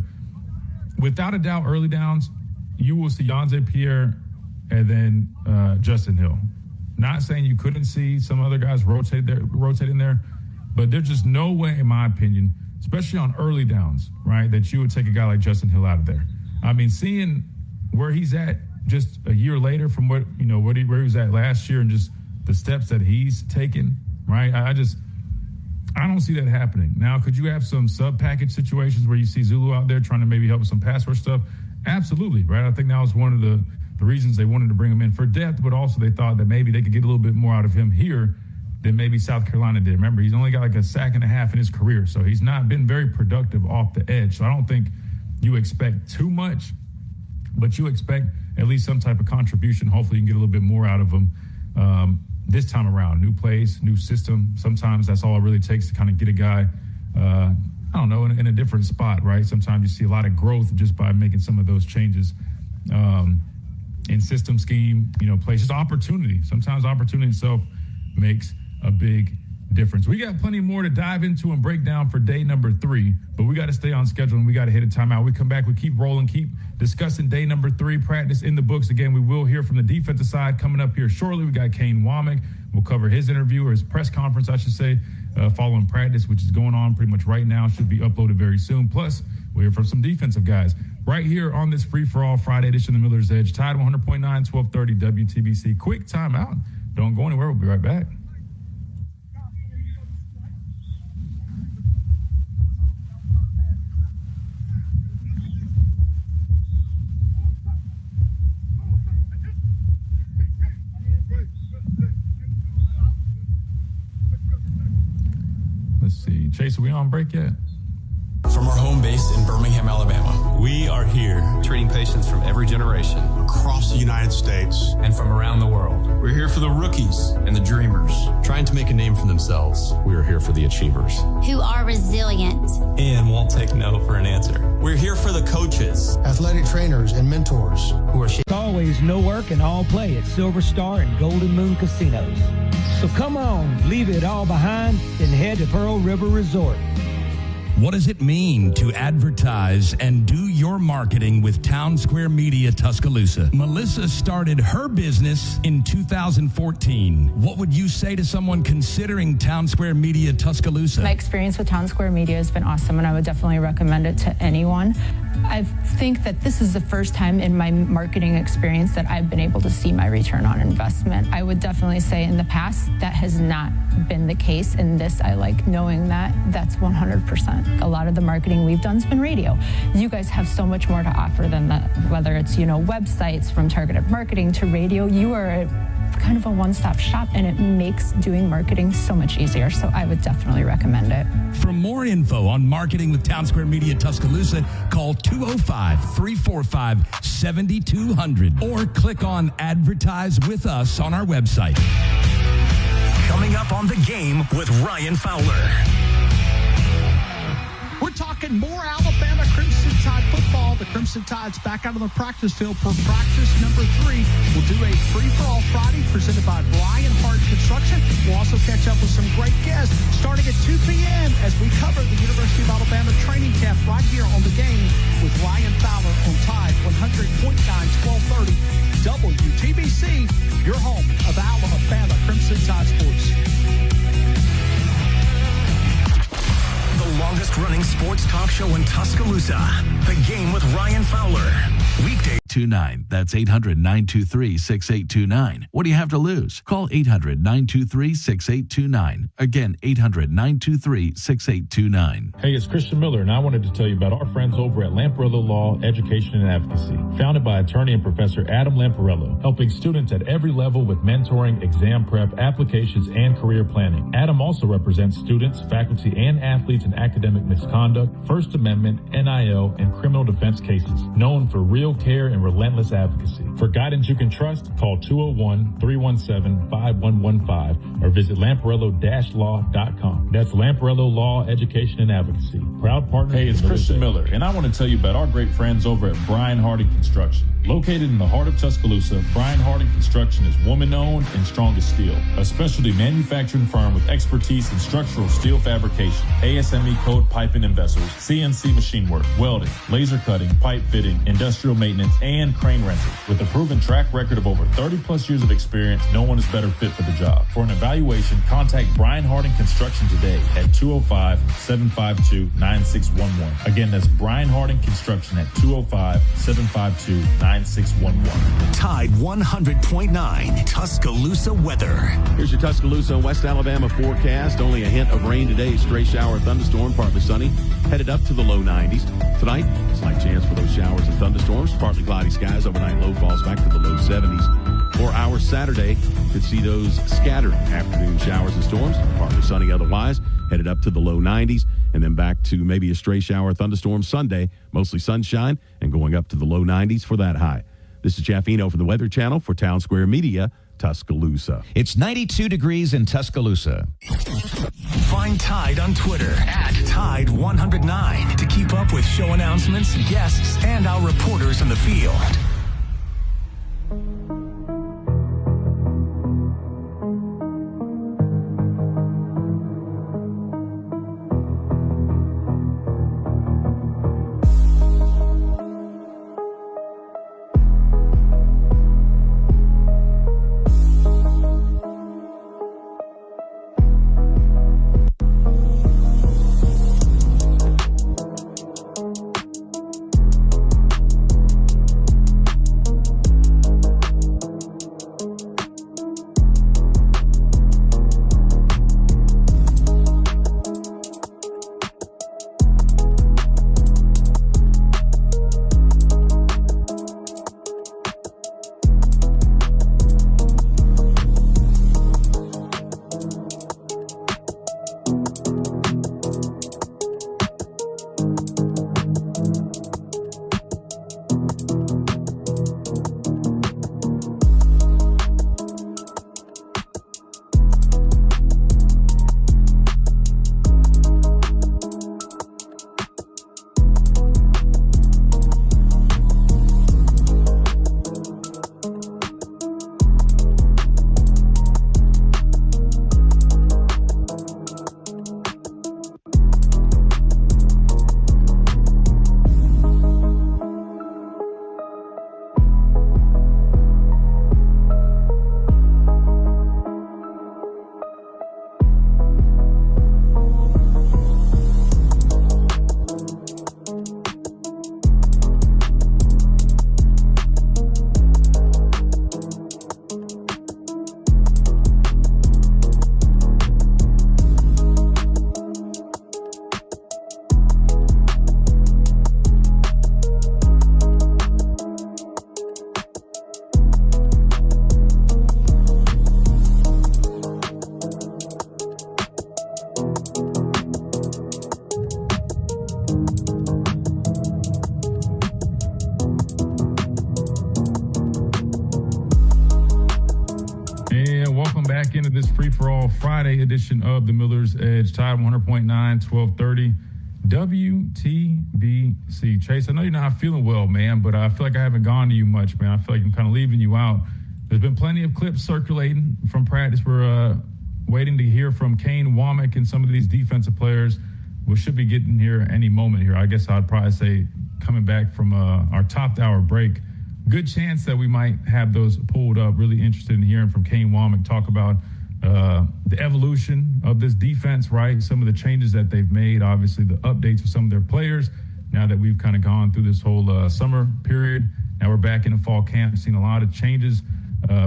without a doubt, early downs, you will see Yonze Pierre and then Justin Hill. Not saying you couldn't see some other guys rotating there, but there's just no way, in my opinion, especially on early downs, right, that you would take a guy like Justin Hill out of there. I mean, seeing where he's at just a year later from where he was at last year and just the steps that he's taken, right, I don't see that happening. Now, could you have some sub-package situations where you see Zulu out there trying to maybe help with some pass rush stuff? Absolutely, right? I think that was one of the reasons they wanted to bring him in for depth, but also they thought that maybe they could get a little bit more out of him here than maybe South Carolina did. Remember, he's only got like a sack and a half in his career, so he's not been very productive off the edge. So I don't think you expect too much, but you expect at least some type of contribution. Hopefully you can get a little bit more out of him this time around. New plays, new system. Sometimes that's all it really takes to kind of get a guy, in a different spot, right? Sometimes you see a lot of growth just by making some of those changes in system scheme, plays. Just opportunity. Sometimes opportunity itself makes a big difference. We got plenty more to dive into and break down for day number 3, but we got to stay on schedule and we got to hit a timeout. We come back, we keep rolling, keep discussing day number 3, practice in the books. Again, we will hear from the defensive side coming up here shortly. We got Kane Womack. We'll cover his interview, or his press conference, I should say, following practice, which is going on pretty much right now. Should be uploaded very soon. Plus, we'll hear from some defensive guys right here on this free-for-all Friday edition of the Miller's Edge. Tide 100.9, 1230 WTBC. Quick timeout. Don't go anywhere. We'll be right back. Hey, Chase, are we on break yet? From our home base in Birmingham, Alabama, we are here treating patients from every generation across the United States and from around the world. We're here for the rookies and the dreamers trying to make a name for themselves. We are here for the achievers who are resilient and won't take no for an answer. We're here for the coaches, athletic trainers, and mentors who are always no work and all play at Silver Star and Golden Moon Casinos. So come on, leave it all behind and head to Pearl River Resort. What does it mean to advertise and do your marketing with Town Square Media Tuscaloosa? Melissa started her business in 2014. What would you say to someone considering Town Square Media Tuscaloosa? My experience with Town Square Media has been awesome, and I would definitely recommend it to anyone. I think that this is the first time in my marketing experience that I've been able to see my return on investment. I would definitely say in the past that has not been the case. In this, I like knowing that that's 100%. A lot of the marketing we've done has been radio. You guys have so much more to offer than that, whether it's, websites from targeted marketing to radio. You are kind of a one-stop shop, and it makes doing marketing so much easier. So I would definitely recommend it. For more info on marketing with Town Square Media Tuscaloosa, call 205-345-7200 or click on Advertise with Us on our website. Coming up on The Game with Ryan Fowler. We're talking more Alabama Crimson Tide football. The Crimson Tide's back out on the practice field for practice number 3. We'll do a free-for-all Friday presented by Brian Hart Construction. We'll also catch up with some great guests starting at 2 p.m. as we cover the University of Alabama training camp right here on The Game with Ryan Fowler on Tide 100.9, 1230 WTBC, your home of Alabama Crimson Tide sports. The longest running sports talk show in Tuscaloosa. The Game with Ryan Fowler. Weekday. 29. That's 800-923-6829. What do you have to lose? Call 800-923-6829. Again, 800-923-6829. Hey, it's Christian Miller, and I wanted to tell you about our friends over at Lamparello Law, Education and Advocacy. Founded by attorney and Professor Adam Lamparello, helping students at every level with mentoring, exam prep, applications, and career planning. Adam also represents students, faculty, and athletes in academic misconduct, First Amendment, NIL, and criminal defense cases. Known for real care and relentless advocacy. For guidance you can trust, call 201-317-5115 or visit lamparello-law.com. That's Lamparello Law, Education, and Advocacy. Proud partner. Hey, it's Christian Miller, and I want to tell you about our great friends over at Brian Harding Construction. Located in the heart of Tuscaloosa, Brian Harding Construction is woman-owned and strong as steel. A specialty manufacturing firm with expertise in structural steel fabrication, ASME code piping and vessels, CNC machine work, welding, laser cutting, pipe fitting, industrial maintenance, and crane rentals. With a proven track record of over 30-plus years of experience, no one is better fit for the job. For an evaluation, contact Brian Harding Construction today at 205-752-9611. Again, that's Brian Harding Construction at 205-752-9611. Tide 100.9 Tuscaloosa weather. Here's your Tuscaloosa, West Alabama forecast. Only a hint of rain today. Stray shower, thunderstorm, partly sunny. Headed up to the low 90s. Tonight, slight chance for those showers and thunderstorms. Partly cloudy skies. Overnight low falls back to the low 70s. 4 hours Saturday. Could see those scattered afternoon showers and storms. Partly sunny otherwise. Headed up to the low 90s. And then back to maybe a stray shower thunderstorm Sunday. Mostly sunshine and going up to the low 90s for that high. This is Jeff Eno for the Weather Channel for Town Square Media, Tuscaloosa. It's 92 degrees in Tuscaloosa. Find Tide on Twitter at Tide109 to keep up with show announcements, guests, and our reporters in the field. back into this free-for-all Friday edition of the Miller's Edge, Tide 100.9, 1230 WTBC. Chase, I know you're not feeling well, man, but I feel like I haven't gone to you much, man. I feel like I'm kind of leaving you out. There's been plenty of clips circulating from practice. We're waiting to hear from Kane Womack and some of these defensive players. We should be getting here any moment here. I guess I'd probably say coming back from our top hour break. Good chance that we might have those pulled up. Really interested in hearing from Kane Womack talk about the evolution of this defense, right? Some of the changes that they've made, obviously the updates for some of their players. Now that we've kind of gone through this whole summer period, now we're back in the fall camp, seen a lot of changes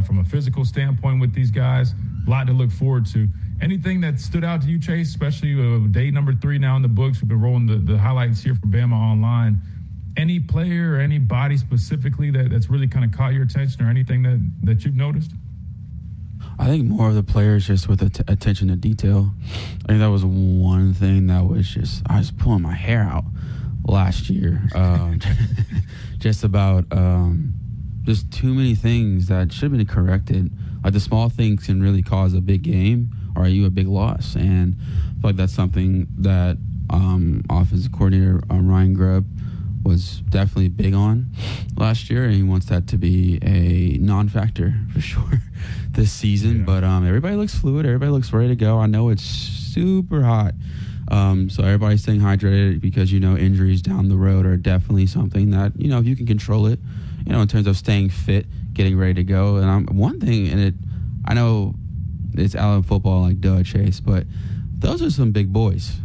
from a physical standpoint with these guys. A lot to look forward to. Anything that stood out to you, Chase, especially day number 3 now in the books? We've been rolling the highlights here for Bama Online. Any player or any body specifically that's really kind of caught your attention, or anything that you've noticed? I think more of the players just with attention to detail. I think that was one thing that was just, I was pulling my hair out last year. Just about just too many things that should have been corrected. Like the small things can really cause a big game or a big loss. And I feel like that's something that offensive coordinator Ryan Grubb was definitely big on last year, and he wants that to be a non-factor for sure this season. Yeah. But everybody looks fluid. Everybody looks ready to go. I know it's super hot. So everybody's staying hydrated because, injuries down the road are definitely something that, if you can control it, in terms of staying fit, getting ready to go. And one thing, and I know it's Alabama football, like duh, Chase, but those are some big boys.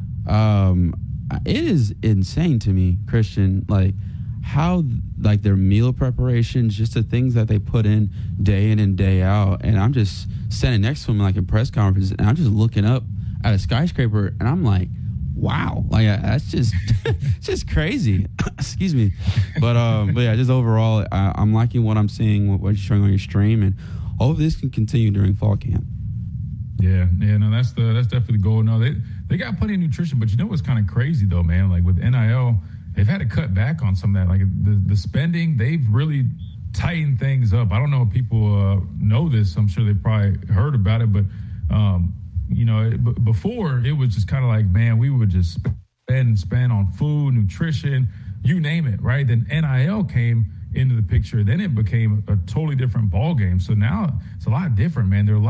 It is insane to me, Christian, like how their meal preparations, just the things that they put in and day out. And I'm just standing next to them like in press conferences, and I'm just looking up at a skyscraper, and I'm like, wow, like that's just it's just crazy. Excuse me, but yeah, just overall, I'm liking what I'm seeing, what you're showing on your stream, and all of this can continue during fall camp. Yeah, no, that's definitely the goal. No, they got plenty of nutrition, but what's kind of crazy though, man? Like with NIL, they've had to cut back on some of that. Like the spending, they've really tightened things up. I don't know if people know this. I'm sure they probably heard about it, but before it was just kind of like, man, we would just spend on food, nutrition, you name it, right? Then NIL came into the picture. Then it became a totally different ball game. So now it's a lot different, man. They're a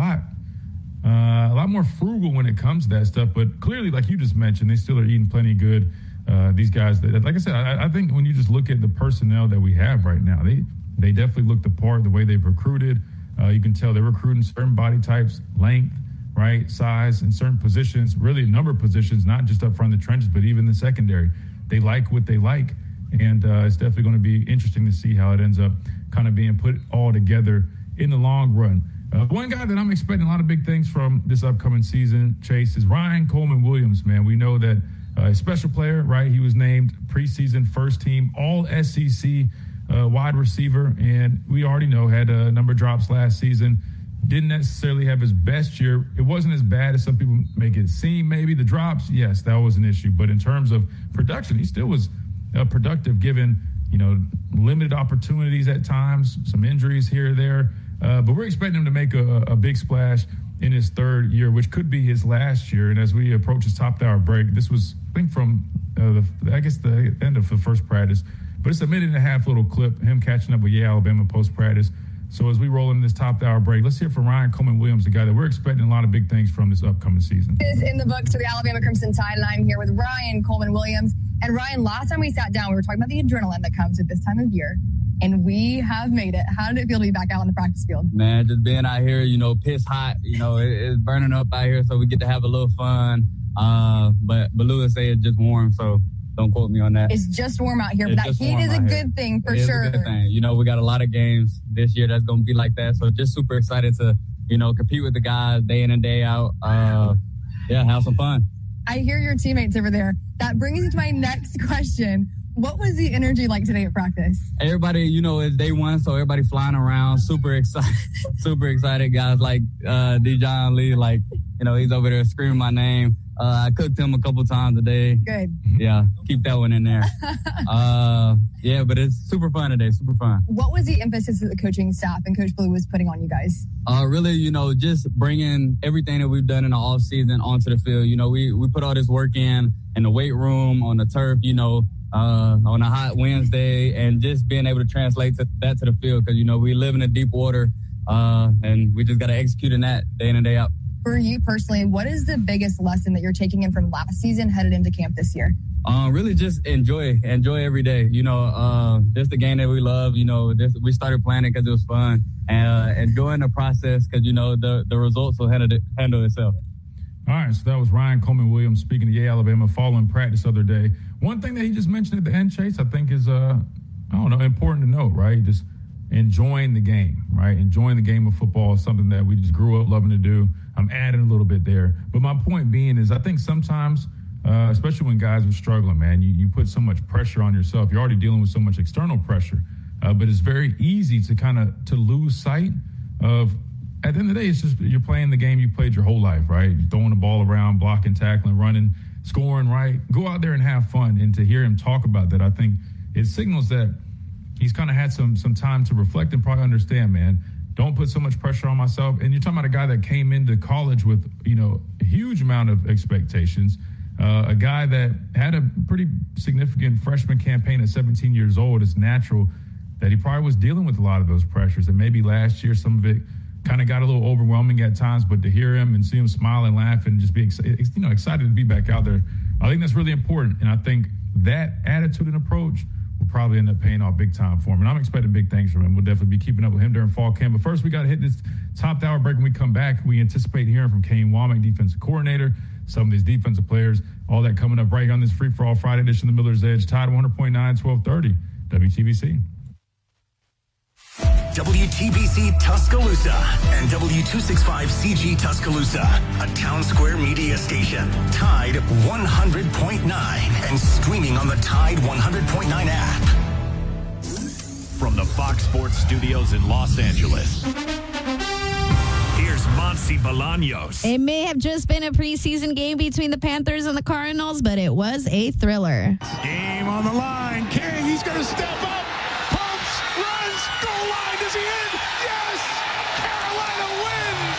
lot more frugal when it comes to that stuff. But clearly, like you just mentioned, they still are eating plenty good. These guys, like I said, I think when you just look at the personnel that we have right now, they definitely look the part, the way they've recruited. You can tell they're recruiting certain body types, length, right, size, in certain positions, really a number of positions, not just up front in the trenches, but even the secondary. They like what they like, and it's definitely going to be interesting to see how it ends up kind of being put all together in the long run. One guy that I'm expecting a lot of big things from this upcoming season, Chase, is Ryan Coleman-Williams, man. We know that a special player, right? He was named preseason first team All-SEC wide receiver, and we already know had a number of drops last season. Didn't necessarily have his best year. It wasn't as bad as some people make it seem. Maybe the drops, yes, that was an issue. But in terms of production, he still was productive given, limited opportunities at times, some injuries here or there. But we're expecting him to make a big splash in his third year, which could be his last year. And as we approach his top hour break, this was, I think, from the end of the first practice. But it's a minute-and-a-half little clip, him catching up with Alabama post-practice. So as we roll into this top hour break, let's hear from Ryan Coleman-Williams, the guy that we're expecting a lot of big things from this upcoming season. Is in the books for the Alabama Crimson Tide, and I'm here with Ryan Coleman-Williams. And Ryan, last time we sat down, we were talking about the adrenaline that comes at this time of year, and we have made it. How did it feel to be back out on the practice field? Man, just being out here, piss hot, it's burning up out here, so we get to have a little fun. But Lewis said it's just warm, so don't quote me on that. It's just warm out here, but that heat is a good thing for sure. It's a good thing. We got a lot of games this year that's going to be like that. So just super excited to, compete with the guys day in and day out. Have some fun. I hear your teammates over there. That brings me to my next question. What was the energy like today at practice? Everybody, it's day one, so everybody flying around, super excited guys like Dijon Lee, he's over there screaming my name. I cooked him a couple times a day. Good. Yeah, keep that one in there. Yeah, but it's super fun today, super fun. What was the emphasis that the coaching staff and Coach Blue was putting on you guys? Really, just bringing everything that we've done in the off season onto the field. We put all this work in the weight room, on the turf, on a hot Wednesday, and just being able to translate that to the field because, we live in a deep water, and we just got to execute in that day in and day out. For you personally, what is the biggest lesson that you're taking in from last season headed into camp this year? Really just enjoy every day. This the game that we love. We started playing it because it was fun, and enjoying the process because, the results will handle itself. All right, so that was Ryan Coleman-Williams speaking to Yale, Alabama, following practice the other day. One thing that he just mentioned at the end, Chase, I think is, important to note, right? Just enjoying the game, right? Enjoying the game of football is something that we just grew up loving to do. I'm adding a little bit there. But my point being is I think sometimes, especially when guys are struggling, man, you put so much pressure on yourself. You're already dealing with so much external pressure. But it's very easy to lose sight of, at the end of the day, it's just you're playing the game you played your whole life, right? You're throwing the ball around, blocking, tackling, running, scoring, right? Go out there and have fun. And to hear him talk about that, I think it signals that he's kind of had some time to reflect and probably understand, man, don't put so much pressure on myself. And you're talking about a guy that came into college with, a huge amount of expectations, a guy that had a pretty significant freshman campaign at 17 years old. It's natural that he probably was dealing with a lot of those pressures. And maybe last year some of it kind of got a little overwhelming at times, but to hear him and see him smile and laugh and just be excited to be back out there, I think that's really important. And I think that attitude and approach will probably end up paying off big time for him. And I'm expecting big things from him. We'll definitely be keeping up with him during fall camp. But first, we got to hit this top hour break. When we come back, we anticipate hearing from Kane Womack, defensive coordinator, some of these defensive players, all that coming up right here on this Free-for-All Friday edition of the Miller's Edge, Tide 100.9, 1230, WTBC. WTBC Tuscaloosa and W265CG Tuscaloosa, a Town Square media station. Tide 100.9 and streaming on the Tide 100.9 app. From the Fox Sports Studios in Los Angeles, here's Monsi Bolaños. It may have just been a preseason game between the Panthers and the Cardinals, but it was a thriller. Game on the line. King, he's going to step up. Goal line, is he in? Yes! Carolina wins!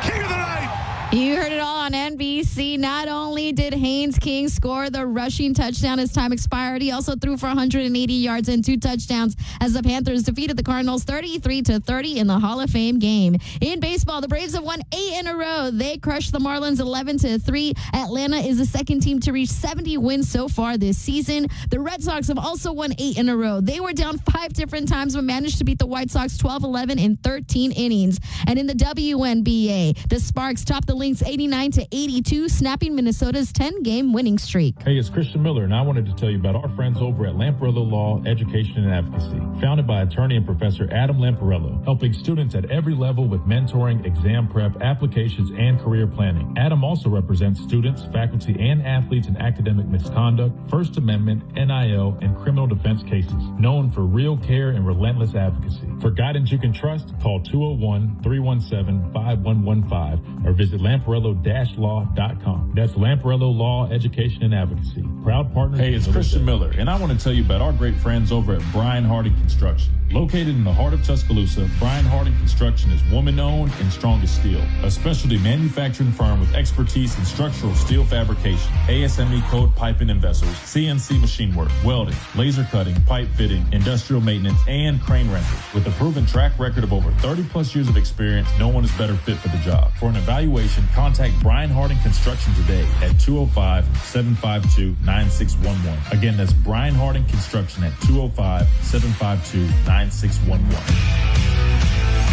King of the night! You heard it all on NBC. Not only did Haynes King score the rushing touchdown as time expired, he also threw for 180 yards and 2 touchdowns as the Panthers defeated the Cardinals 33-30 in the Hall of Fame game. In baseball, the Braves have won 8 in a row. They crushed the Marlins 11-3. Atlanta is the second team to reach 70 wins so far this season. The Red Sox have also won 8 in a row. They were down 5 different times but managed to beat the White Sox 12-11 in 13 innings. And in the WNBA, the Sparks topped the Lynx 89-82, snapping Minnesota's 10-game winning streak. Hey, it's Christian Miller, and I wanted to tell you about our friends over at Lamparello Law, Education and Advocacy. Founded by attorney and Professor Adam Lamparello, helping students at every level with mentoring, exam prep, applications, and career planning. Adam also represents students, faculty, and athletes in academic misconduct, First Amendment, NIL, and criminal defense cases. Known for real care and relentless advocacy. For guidance you can trust, call 201-317-5115 or visit Lamparello-law.com. That's Lamparello Law, Education, and Advocacy. Proud partners. Hey, it's Christian Miller, and I want to tell you about our great friends over at Brian Harding Construction. Located in the heart of Tuscaloosa, Brian Harding Construction is woman-owned and strong as steel. A specialty manufacturing firm with expertise in structural steel fabrication, ASME code piping and vessels, CNC machine work, welding, laser cutting, pipe fitting, industrial maintenance, and crane rentals. With a proven track record of over 30-plus years of experience, no one is better fit for the job. For an evaluation, contact Brian Harding Construction today at 205-752-9611. Again, that's Brian Harding Construction at 205-752-9611.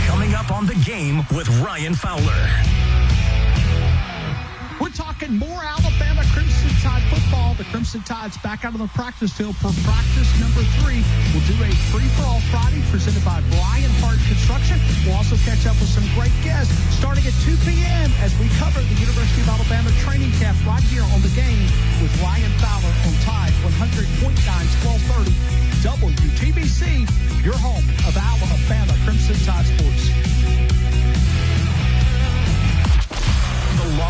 Coming up on The Game with Ryan Fowler. We're talking more Alabama Crimson Tide football. The Crimson Tide's back out on the practice field for practice number 3. We'll do a free-for-all Friday presented by Brian Hart Construction. We'll also catch up with some great guests starting at 2 p.m. as we cover the University of Alabama training camp right here on The Game with Ryan Fowler on Tide 100.9, 1230 WTBC, your home of Alabama Crimson Tide sports.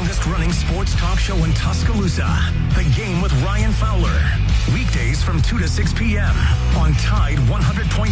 longest running sports talk show in Tuscaloosa. The Game with Ryan Fowler. Weekdays from 2 to 6 p.m. on Tide 100.9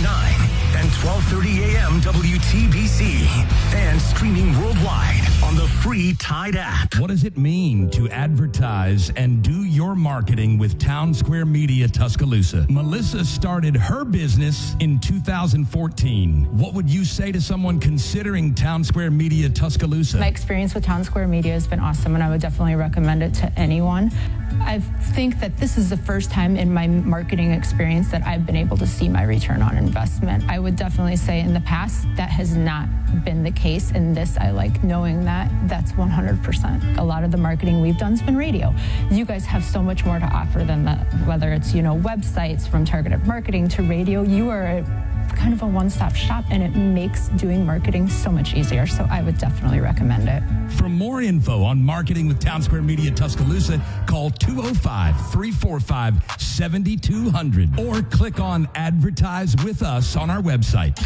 and 12:30 a.m. WTBC. And streaming worldwide on the free Tide app. What does it mean to advertise and do your marketing with Town Square Media Tuscaloosa? Melissa started her business in 2014. What would you say to someone considering Town Square Media Tuscaloosa? My experience with Town Square Media has been awesome, and I would definitely recommend it to anyone. I think that this is the first time in my marketing experience that I've been able to see my return on investment. I would definitely say in the past that has not been the case. In this, I like knowing that that's 100%. A lot of the marketing we've done has been radio. You guys have so much more to offer than that, whether it's, websites, from targeted marketing to radio. You are kind of a one-stop shop, and it makes doing marketing so much easier. So I would definitely recommend it. For more info on marketing with Town Square Media Tuscaloosa, call 205-345-7200 or click on Advertise with Us on our website.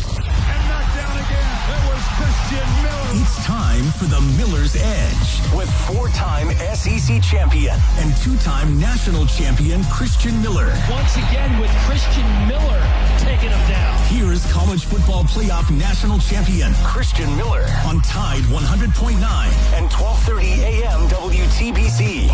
It's time for the Miller's Edge with 4-time SEC champion and 2-time national champion Christian Miller. Once again with Christian Miller taking him down. Here is college football playoff national champion Christian Miller on Tide 100.9 and 12:30 a.m. WTBC.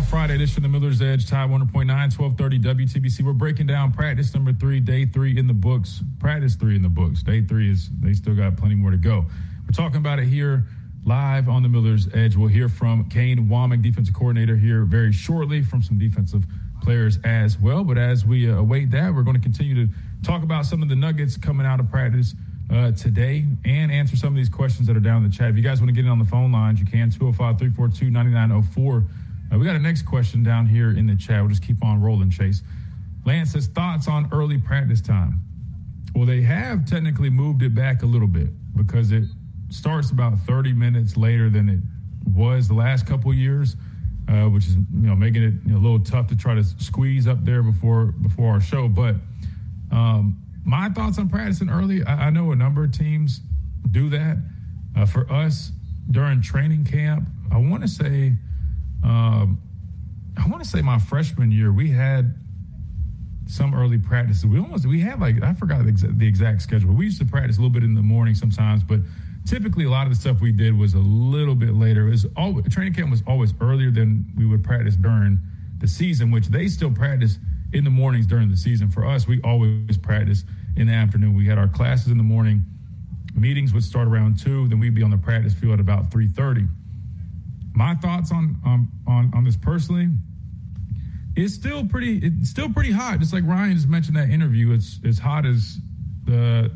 Friday edition of the Miller's Edge, Tide 100.9, 12:30 WTBC. We're breaking down practice number 3, day 3 in the books. Practice 3 in the books. Day 3 they still got plenty more to go. We're talking about it here live on the Miller's Edge. We'll hear from Kane Womack, defensive coordinator, here very shortly, from some defensive players as well. But as we await that, we're going to continue to talk about some of the nuggets coming out of practice today and answer some of these questions that are down in the chat. If you guys want to get in on the phone lines, you can, 205-342-9904. We got a next question down here in the chat. We'll just keep on rolling, Chase. Lance says, thoughts on early practice time? Well, they have technically moved it back a little bit because it starts about 30 minutes later than it was the last couple of years, which is making it a little tough to try to squeeze up there before our show. But my thoughts on practicing early, I know a number of teams do that. For us, during training camp, I want to say my freshman year, we had some early practices. We had I forgot the exact schedule. We used to practice a little bit in the morning sometimes, but typically a lot of the stuff we did was a little bit later. Training camp was always earlier than we would practice during the season, which they still practice in the mornings during the season. For us, we always practice in the afternoon. We had our classes in the morning. Meetings would start around 2, then we'd be on the practice field at about 3:30. My thoughts on this personally, it's still pretty hot. Just like Ryan just mentioned that interview, it's hot as the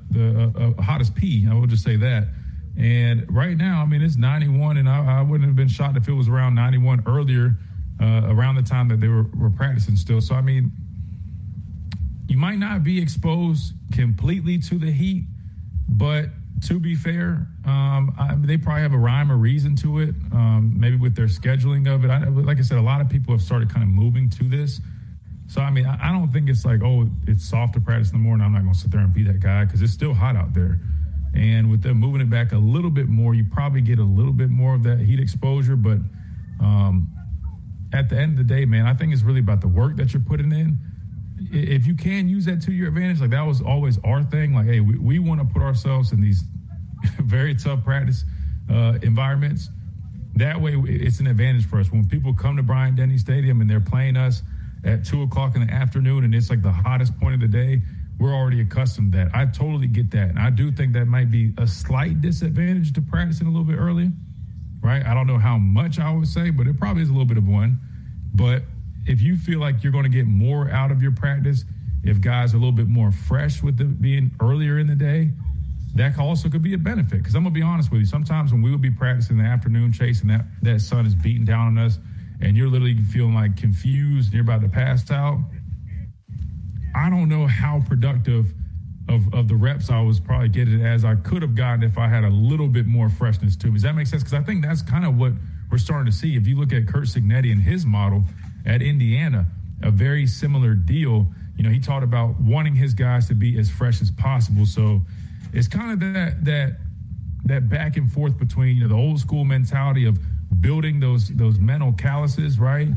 hot as pee. I will just say that. And right now, it's 91, and I wouldn't have been shocked if it was around 91 earlier, around the time that they were practicing still. So you might not be exposed completely to the heat, but to be fair, they probably have a rhyme or reason to it, maybe with their scheduling of it. Like I said, a lot of people have started kind of moving to this. So, I don't think it's like, it's soft to practice in the morning. I'm not going to sit there and be that guy because it's still hot out there. And with them moving it back a little bit more, you probably get a little bit more of that heat exposure. But at the end of the day, man, I think it's really about the work that you're putting in. If you can use that to your advantage, like that was always our thing. Like, hey, we want to put ourselves in these very tough practice environments. That way, it's an advantage for us. When people come to Bryant-Denny Stadium and they're playing us at 2 o'clock in the afternoon and it's like the hottest point of the day, we're already accustomed to that. I totally get that. And I do think that might be a slight disadvantage to practicing a little bit early. right? I don't know how much I would say, but it probably is a little bit of one. But if you feel like you're going to get more out of your practice, if guys are a little bit more fresh with it being earlier in the day, that also could be a benefit. Because I'm going to be honest with you, sometimes when we would be practicing in the afternoon, Chase, and that sun is beating down on us, and you're literally feeling like confused and you're about to pass out, I don't know how productive of the reps I was probably getting as I could have gotten if I had a little bit more freshness to me. Does that make sense? Because I think that's kind of what we're starting to see. If you look at Curt Cignetti and his model at Indiana, a very similar deal. You know, he talked about wanting his guys to be as fresh as possible. So it's kind of that back and forth between, you know, the old school mentality of building those mental calluses, right?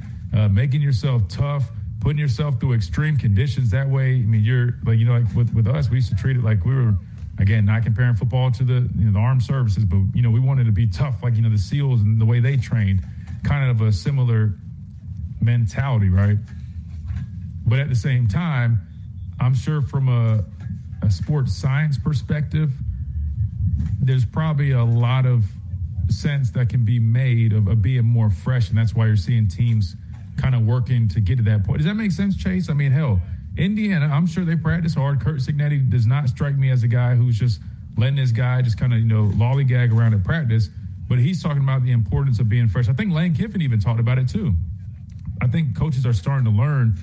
Making yourself tough, putting yourself through extreme conditions. That way, I mean, you're like, you know, like with us, we used to treat it like we were, again, not comparing football to the armed services, but, you know, we wanted to be tough, like, you know, the SEALs and the way they trained, kind of a similar mentality, right? But at the same time, I'm sure from a sports science perspective, there's probably a lot of sense that can be made of being more fresh, and that's why you're seeing teams kind of working to get to that point. Does that make sense, Chase? I mean, hell, Indiana, I'm sure they practice hard. Curt Cignetti does not strike me as a guy who's just letting this guy just kind of, you know, lollygag around at practice, but he's talking about the importance of being fresh. I think Lane Kiffin even talked about it too. I think coaches are starting to learn,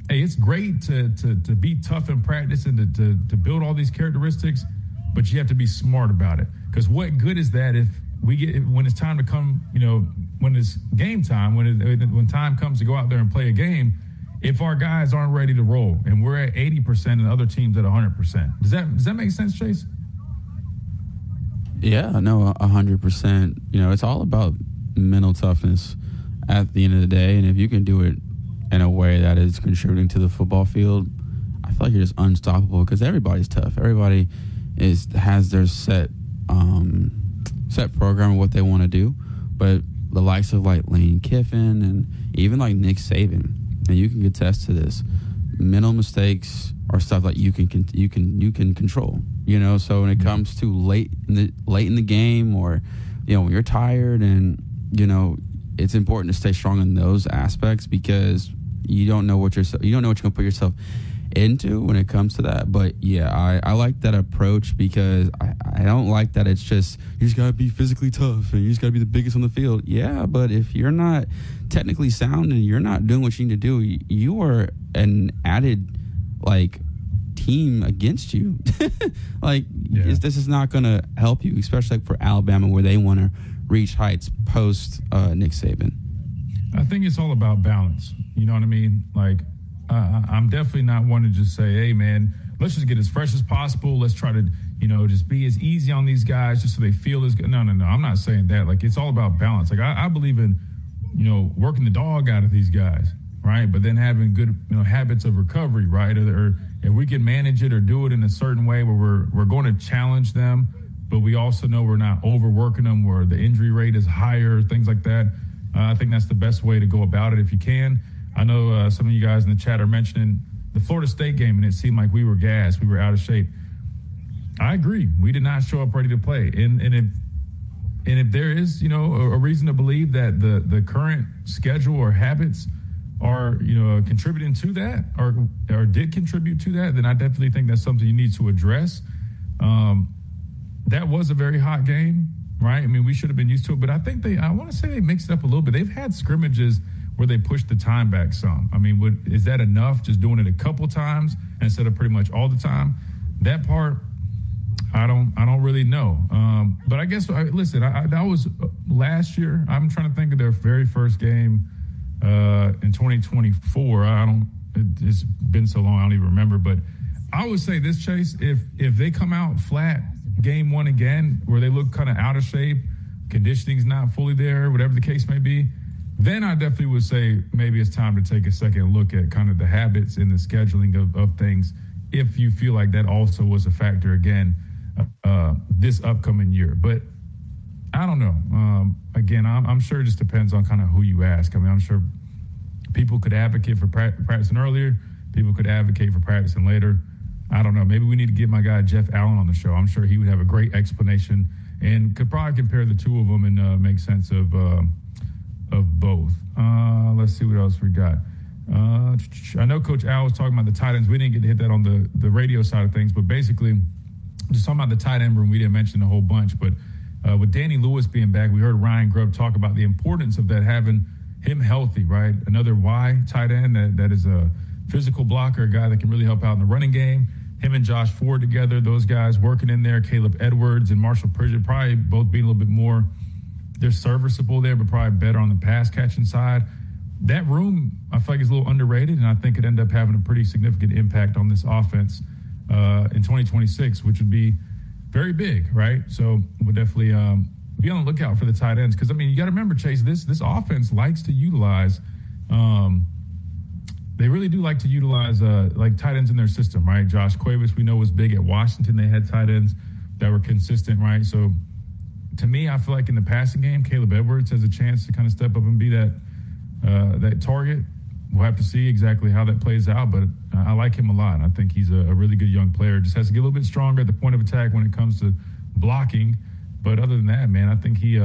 hey, it's great to be tough in practice and to build all these characteristics, but you have to be smart about it. Because what good is that if when it's time to come, you know, when it's game time, when time comes to go out there and play a game, if our guys aren't ready to roll and we're at 80% and the other team's at 100%. Does that make sense, Chase? Yeah, no, 100%. You know, it's all about mental toughness at the end of the day, and if you can do it in a way that is contributing to the football field, I feel like you're just unstoppable because everybody's tough. Everybody has their set program of what they want to do, but the likes of like Lane Kiffin and even like Nick Saban, and you can attest to this, mental mistakes are stuff that you can control. You know, so when it comes to late in the game, or you know, when you're tired, and you know, it's important to stay strong in those aspects because you don't know what you're going to put yourself into when it comes to that. But yeah, I like that approach because I don't like that it's just you just gotta be physically tough and you just gotta be the biggest on the field. Yeah, but if you're not technically sound and you're not doing what you need to do, you are an added like team against you. Like this is not gonna help you, especially like for Alabama where they want to reach heights post Nick Saban. I think it's all about balance. You know what I mean? Like, I'm definitely not one to just say, hey, man, let's just get as fresh as possible. Let's try to, you know, just be as easy on these guys just so they feel as good. No. I'm not saying that. Like, it's all about balance. Like, I believe in, you know, working the dog out of these guys, right? But then having good, you know, habits of recovery, right? Or if we can manage it or do it in a certain way where we're going to challenge them, but we also know we're not overworking them where the injury rate is higher, things like that. I think that's the best way to go about it if you can. I know some of you guys in the chat are mentioning the Florida State game, and it seemed like we were gassed. We were out of shape. I agree. We did not show up ready to play. And if there is, you know, a reason to believe that the current schedule or habits are, you know, contributing to that or did contribute to that, then I definitely think that's something you need to address. That was a very hot game, right? I mean, we should have been used to it, but I think I want to say they mixed it up a little bit. They've had scrimmages where they pushed the time back some. I mean, is that enough? Just doing it a couple times instead of pretty much all the time? That part, I don't really know. But I guess, listen, that was last year. I'm trying to think of their very first game in 2024. It's been so long, I don't even remember. But I would say this, Chase, if they come out flat game one again, where they look kind of out of shape, conditioning's not fully there, whatever the case may be, then I definitely would say maybe it's time to take a second look at kind of the habits and the scheduling of things if you feel like that also was a factor again this upcoming year. But I don't know. Again, I'm sure it just depends on kind of who you ask. I mean, I'm sure people could advocate for practicing earlier. People could advocate for practicing later. I don't know. Maybe we need to get my guy Jeff Allen on the show. I'm sure he would have a great explanation and could probably compare the two of them and make sense of both. Let's see what else we got. I know Coach Al was talking about the tight ends. We didn't get to hit that on the radio side of things, but basically, just talking about the tight end room, we didn't mention a whole bunch. But with Danny Lewis being back, we heard Ryan Grubb talk about the importance of that, having him healthy, right? Another Y tight end that is a physical blocker, a guy that can really help out in the running game. Him and Josh Ford together, those guys working in there, Caleb Edwards and Marshall Pritchard, probably both being a little bit more, they're serviceable there, but probably better on the pass catching side. That room, I feel like, is a little underrated, and I think it ended up having a pretty significant impact on this offense in 2026, which would be very big, right? So we'll definitely be on the lookout for the tight ends because, I mean, you got to remember, Chase, this offense likes to utilize they really do like to utilize like tight ends in their system, right? Josh Cuevas, we know, was big at Washington. They had tight ends that were consistent, right? So to me, I feel like in the passing game, Caleb Edwards has a chance to kind of step up and be that target. We'll have to see exactly how that plays out, but I like him a lot. I think he's a really good young player. Just has to get a little bit stronger at the point of attack when it comes to blocking. But other than that, man, I think he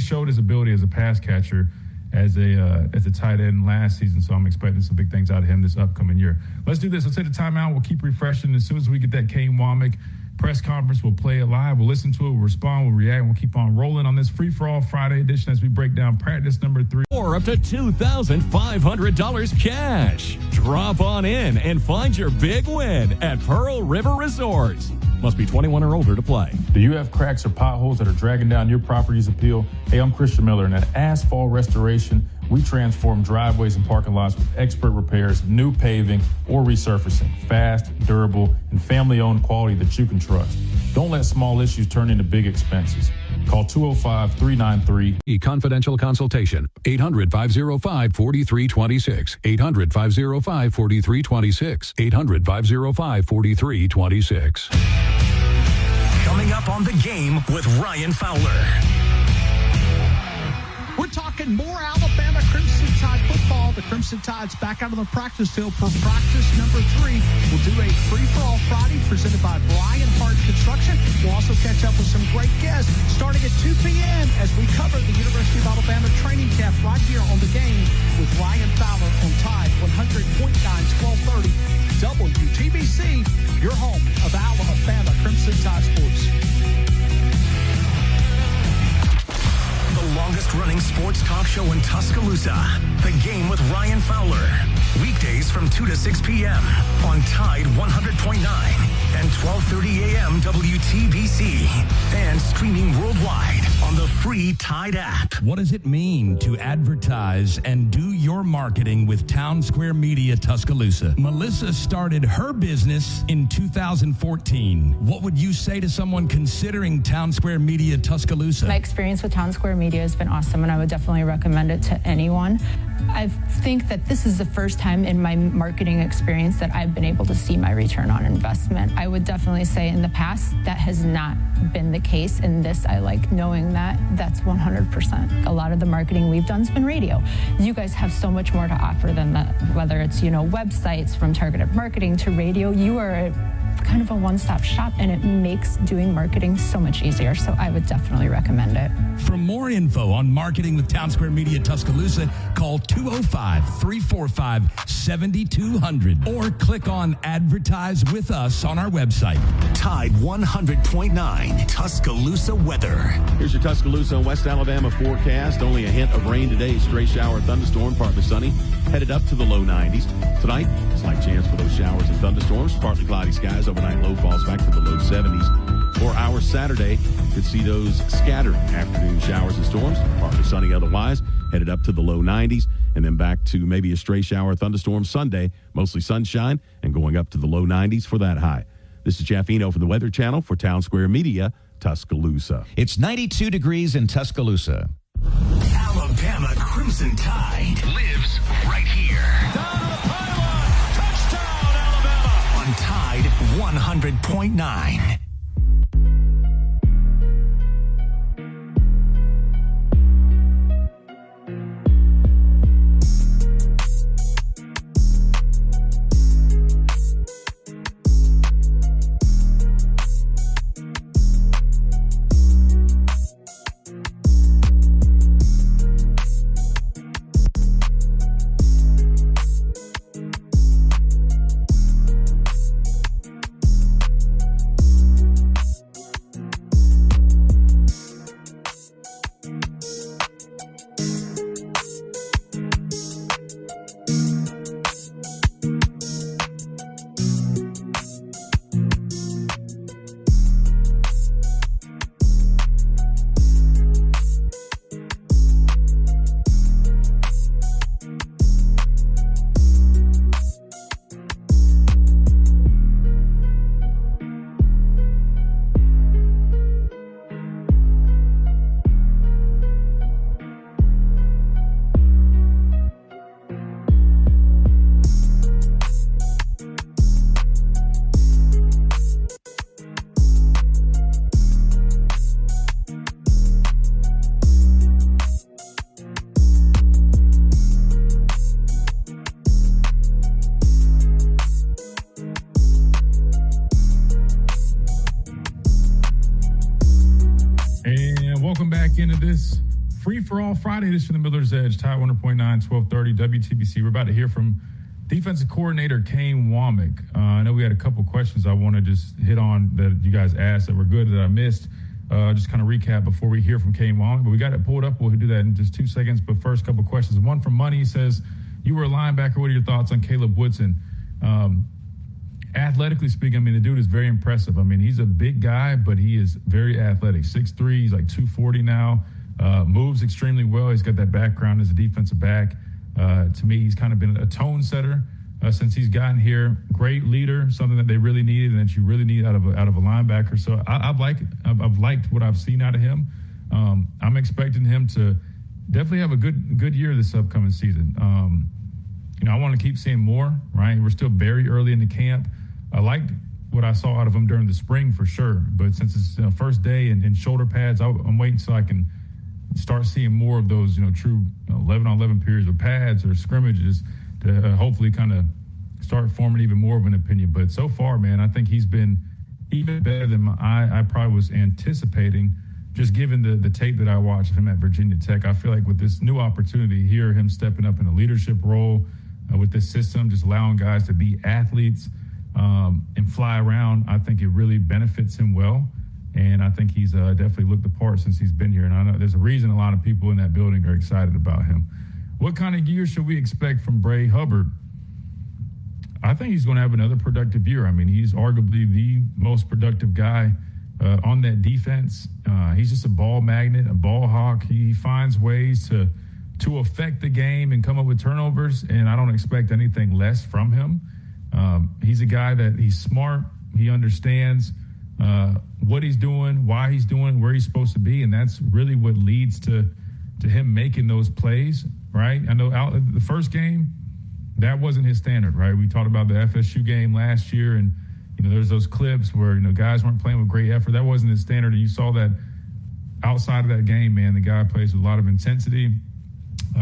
showed his ability as a pass catcher as a tight end last season, so I'm expecting some big things out of him this upcoming year. Let's do this. Let's take the timeout. We'll keep refreshing. As soon as we get that Kane Womack press conference, we'll play it live. We'll listen to it. We'll respond. We'll react. We'll keep on rolling on this free-for-all Friday edition as we break down practice number 3. Or up to $2,500 cash. Drop on in and find your big win at Pearl River Resorts. Must be 21 or older to play. Do you have cracks or potholes that are dragging down your property's appeal? Hey, I'm Christian Miller, and at Asphalt Restoration, we transform driveways and parking lots with expert repairs, new paving, or resurfacing. Fast, durable, and family-owned quality that you can trust. Don't let small issues turn into big expenses. Call 205-393. Confidential consultation. 800-505-4326. 800-505-4326. 800-505-4326. Coming up on The Game with Ryan Fowler. We're talking more Alabama Crimson Tide football. The Crimson Tide's back out on the practice field for practice number 3. We'll do a free-for-all Friday presented by Brian Hart Construction. We'll also catch up with some great guests starting at 2 p.m. as we cover the University of Alabama training camp right here on The Game with Ryan Fowler on Tide 100.9, 1230 WTBC, your home of Alabama Crimson Tide sports. The longest-running sports talk show in Tuscaloosa. The Game with Ryan Fowler. Weekdays from 2 to 6 p.m. on Tide 100.9 and 12:30 a.m. WTBC. And streaming worldwide on the free Tide app. What does it mean to advertise and do your marketing with Town Square Media Tuscaloosa? Melissa started her business in 2014. What would you say to someone considering Town Square Media Tuscaloosa? My experience with Town Square Media has been awesome, and I would definitely recommend it to anyone. I think that this is the first time in my marketing experience that I've been able to see my return on investment. I would definitely say in the past that has not been the case. In this, I like knowing that that's 100%. A lot of the marketing we've done has been radio. You guys have so much more to offer than that, whether it's, websites, from targeted marketing to radio. You are kind of a one-stop shop, and it makes doing marketing so much easier. So I would definitely recommend it. For more info on marketing with Town Square Media Tuscaloosa, call 205-345-7200 or click on Advertise with Us on our website. Tide 100.9 Tuscaloosa weather. Here's your Tuscaloosa and West Alabama forecast. Only a hint of rain today. Stray shower, thunderstorm, partly sunny. Headed up to the low 90s. Tonight, slight chance for those showers and thunderstorms. Partly cloudy skies. Overnight low falls back to the low 70s. For our Saturday, could see those scattered afternoon showers and storms. Partly sunny otherwise. Headed up to the low 90s. And then back to maybe a stray shower, thunderstorm Sunday. Mostly sunshine and going up to the low 90s for that high. This is Jeff Eno from the Weather Channel for Town Square Media, Tuscaloosa. It's 92 degrees in Tuscaloosa. Alabama Crimson Tide lives right here. Down the pylon. Touchdown, Alabama. On Tide 100.9. And welcome back into this free-for-all Friday. This is from the Miller's Edge, Tide 100.9, 1230 WTBC. We're about to hear from defensive coordinator Kane Womack. I know we had a couple questions I want to just hit on that you guys asked that were good that I missed. Just kind of recap before we hear from Kane Womack. But we got it pulled up. We'll do that in just 2 seconds. But first, couple questions. One from Money says, you were a linebacker. What are your thoughts on Caleb Woodson? Athletically speaking, I mean, the dude is very impressive. I mean, he's a big guy, but he is very athletic. 6'3", he's like 240 now. Moves extremely well. He's got that background as a defensive back. To me, he's kind of been a tone setter since he's gotten here. Great leader, something that they really needed and that you really need out of a linebacker. So I've liked what I've seen out of him. I'm expecting him to definitely have a good year this upcoming season. I want to keep seeing more, right? We're still very early in the camp. I liked what I saw out of him during the spring for sure. But since it's first day and shoulder pads, I'm waiting until I can start seeing more of those, true 11-on-11 periods of pads or scrimmages to hopefully kind of start forming even more of an opinion. But so far, man, I think he's been even better than I probably was anticipating, just given the tape that I watched of him at Virginia Tech. I feel like with this new opportunity here, him stepping up in a leadership role with this system, just allowing guys to be athletes and fly around, I think it really benefits him well. And I think he's definitely looked the part since he's been here. And I know there's a reason a lot of people in that building are excited about him. What kind of year should we expect from Bray Hubbard? I think he's going to have another productive year. I mean, he's arguably the most productive guy on that defense. He's just a ball magnet, a ball hawk. He finds ways to affect the game and come up with turnovers, and I don't expect anything less from him. He's a guy that he's smart. He understands what he's doing, why he's doing, where he's supposed to be, and that's really what leads to him making those plays, right? I know the first game, that wasn't his standard, right? We talked about the FSU game last year, and there's those clips where guys weren't playing with great effort. That wasn't his standard, and you saw that outside of that game, man. The guy plays with a lot of intensity.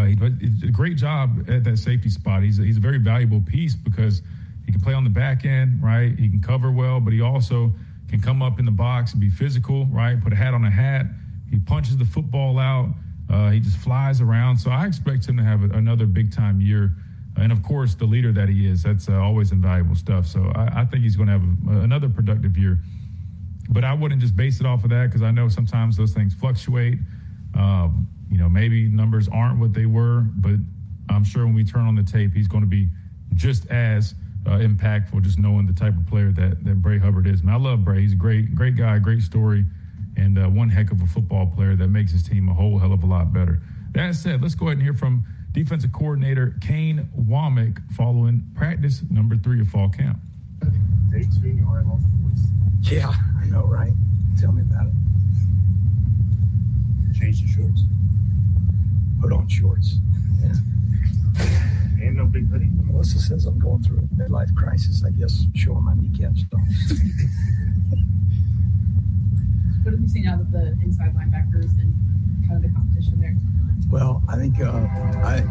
He did a great job at that safety spot. He's a very valuable piece because he can play on the back end, right? He can cover well, but he also can come up in the box and be physical, right? Put a hat on a hat. He punches the football out. He just flies around. So I expect him to have another big-time year. And, of course, the leader that he is, that's always invaluable stuff. So I think he's going to have another productive year. But I wouldn't just base it off of that because I know sometimes those things fluctuate. Maybe numbers aren't what they were, but I'm sure when we turn on the tape, he's going to be just as impactful, just knowing the type of player that Bray Hubbard is. And I love Bray. He's a great guy, great story, and one heck of a football player that makes his team a whole hell of a lot better. That said, let's go ahead and hear from defensive coordinator Kane Womack following practice number 3 of fall camp. Day 2, you already lost the voice. Yeah, I know, right? Tell me about it. Change the shorts. Put on shorts. Yeah. And no big hoodie. Melissa says I'm going through a midlife crisis. I guess showing my kneecaps. What have you seen out of the inside linebackers and kind of the competition there? Well, I think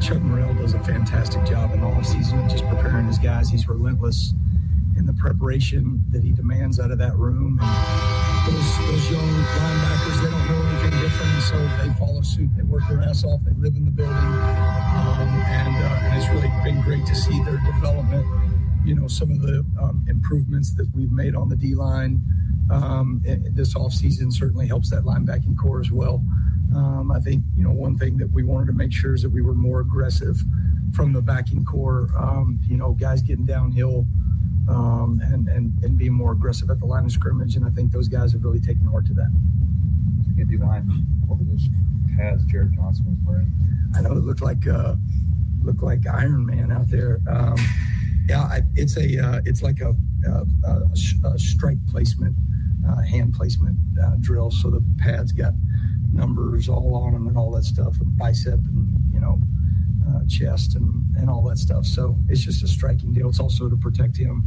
Chuck Morrell does a fantastic job in the offseason just preparing his guys. He's relentless in the preparation that he demands out of that room. And those young linebackers, they don't know anything different, and so they follow suit. They work their ass off. They live in the building. And it's really been great to see their development. Some of the improvements that we've made on the D-line this offseason certainly helps that linebacking core as well. I think, one thing that we wanted to make sure is that we were more aggressive from the backing core, guys getting downhill and being more aggressive at the line of scrimmage. And I think those guys have really taken heart to that. What were those pads Jared Johnson was wearing? I know it looked like Iron Man out there. It's like a strike placement, hand placement drill. So the pads got numbers all on them and all that stuff, and bicep and chest and all that stuff. So it's just a striking deal. It's also to protect him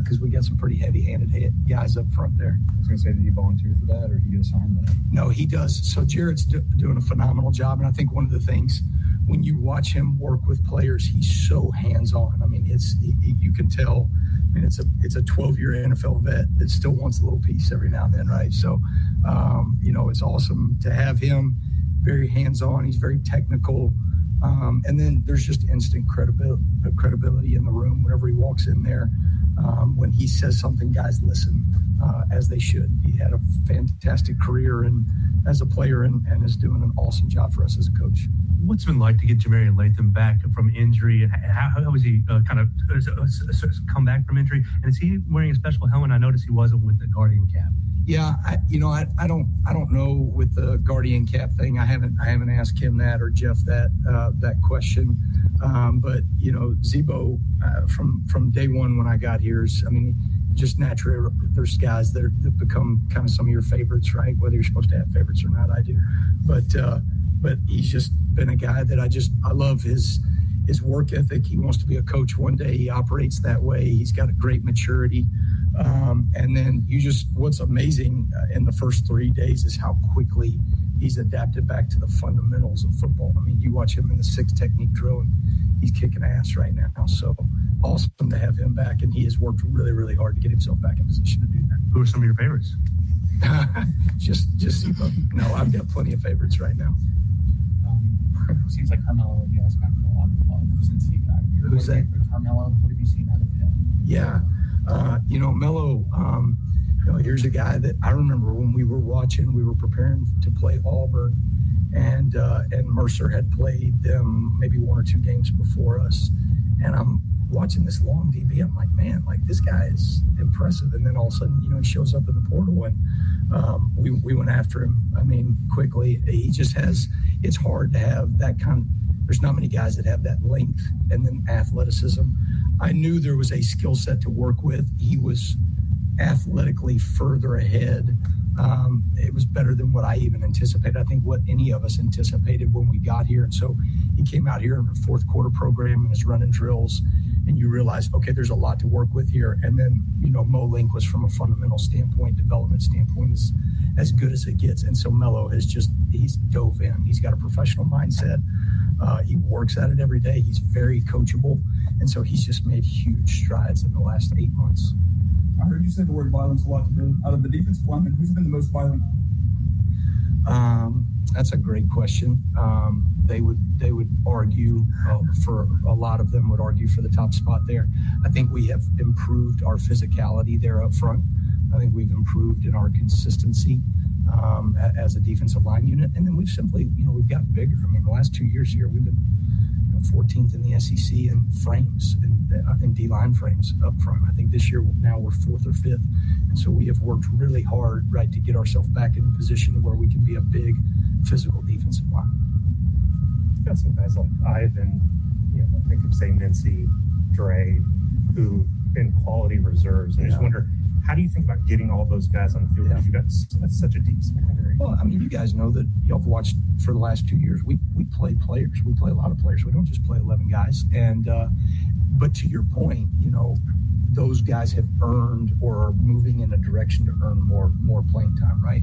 because we got some pretty heavy-handed guys up front there. I was going to say, did you volunteer for that or did you get assigned that? No, he does. So Jared's doing a phenomenal job, and I think one of the things when you watch him work with players, he's so hands-on. I mean, you can tell I mean, it's a 12-year NFL vet that still wants a little piece every now and then, right? So, it's awesome to have him. Very hands-on. He's very technical. And then there's just instant credibility in the room whenever he walks in there. When he says something, guys listen, as they should. He had a fantastic career and as a player and is doing an awesome job for us as a coach. What's it been like to get Jamarian Latham back from injury, and how was he come back from injury? And is he wearing a special helmet? I noticed he wasn't with the Guardian cap. Yeah, I don't know with the Guardian cap thing. I haven't asked him that or Jeff that question. But Zebo from day one when I got here, just naturally there's guys that become kind of some of your favorites, right? Whether you're supposed to have favorites or not, I do. But he's just been a guy that I love his work ethic. He wants to be a coach one day. He operates that way. He's got a great maturity. And then what's amazing in the first 3 days is how quickly he's adapted back to the fundamentals of football. I mean, you watch him in the 6 technique drill and he's kicking ass right now. So awesome to have him back. And he has worked really, really hard to get himself back in position to do that. Who are some of your favorites? just Zebo. No, I've got plenty of favorites right now. Seems like Carmelo has gotten a lot of love since he got here. Who's that? Carmelo, what have you seen out of him? Yeah. Melo, here's a guy that I remember when we were preparing to play Auburn, and Mercer had played them maybe 1 or 2 games before us. And I'm watching this long DB. I'm like, man, this guy is impressive. And then all of a sudden, he shows up in the portal and we went after him. I mean, quickly. He just it's hard to have that there's not many guys that have that length and then athleticism. I knew there was a skill set to work with. He was athletically further ahead. It was better than what I even anticipated. I think what any of us anticipated when we got here. And so he came out here in the 4th quarter program and is running drills, and you realize, okay, there's a lot to work with here. And then, Mo Link was from a fundamental standpoint, development standpoint, is as good as it gets. And so Melo he's dove in. He's got a professional mindset. He works at it every day. He's very coachable. And so he's just made huge strides in the last 8 months. I heard you say the word violence a lot today. Out of the defensive linemen, who's been the most violent? That's a great question. They would argue for a lot of them would argue for the top spot there. I think we have improved our physicality there up front. I think we've improved in our consistency as a defensive line unit, and then we've simply, we've gotten bigger. I mean, the last 2 years here, we've been 14th in the SEC in frames and D-line frames up front. I think this year now we're 4th or 5th. And so we have worked really hard, right, to get ourselves back in a position where we can be a big physical defensive line. You've got some guys like Ivan, I think of, say, Mincy, Dre, who've been quality reserves. And I just wonder, how do you think about getting all those guys on the field? Because that's such a deep secondary. Well, I mean, you guys know that y'all have watched for the last 2 years. We play players. We play a lot of players. We don't just play 11 guys. And but to your point, those guys have earned or are moving in a direction to earn more playing time, right?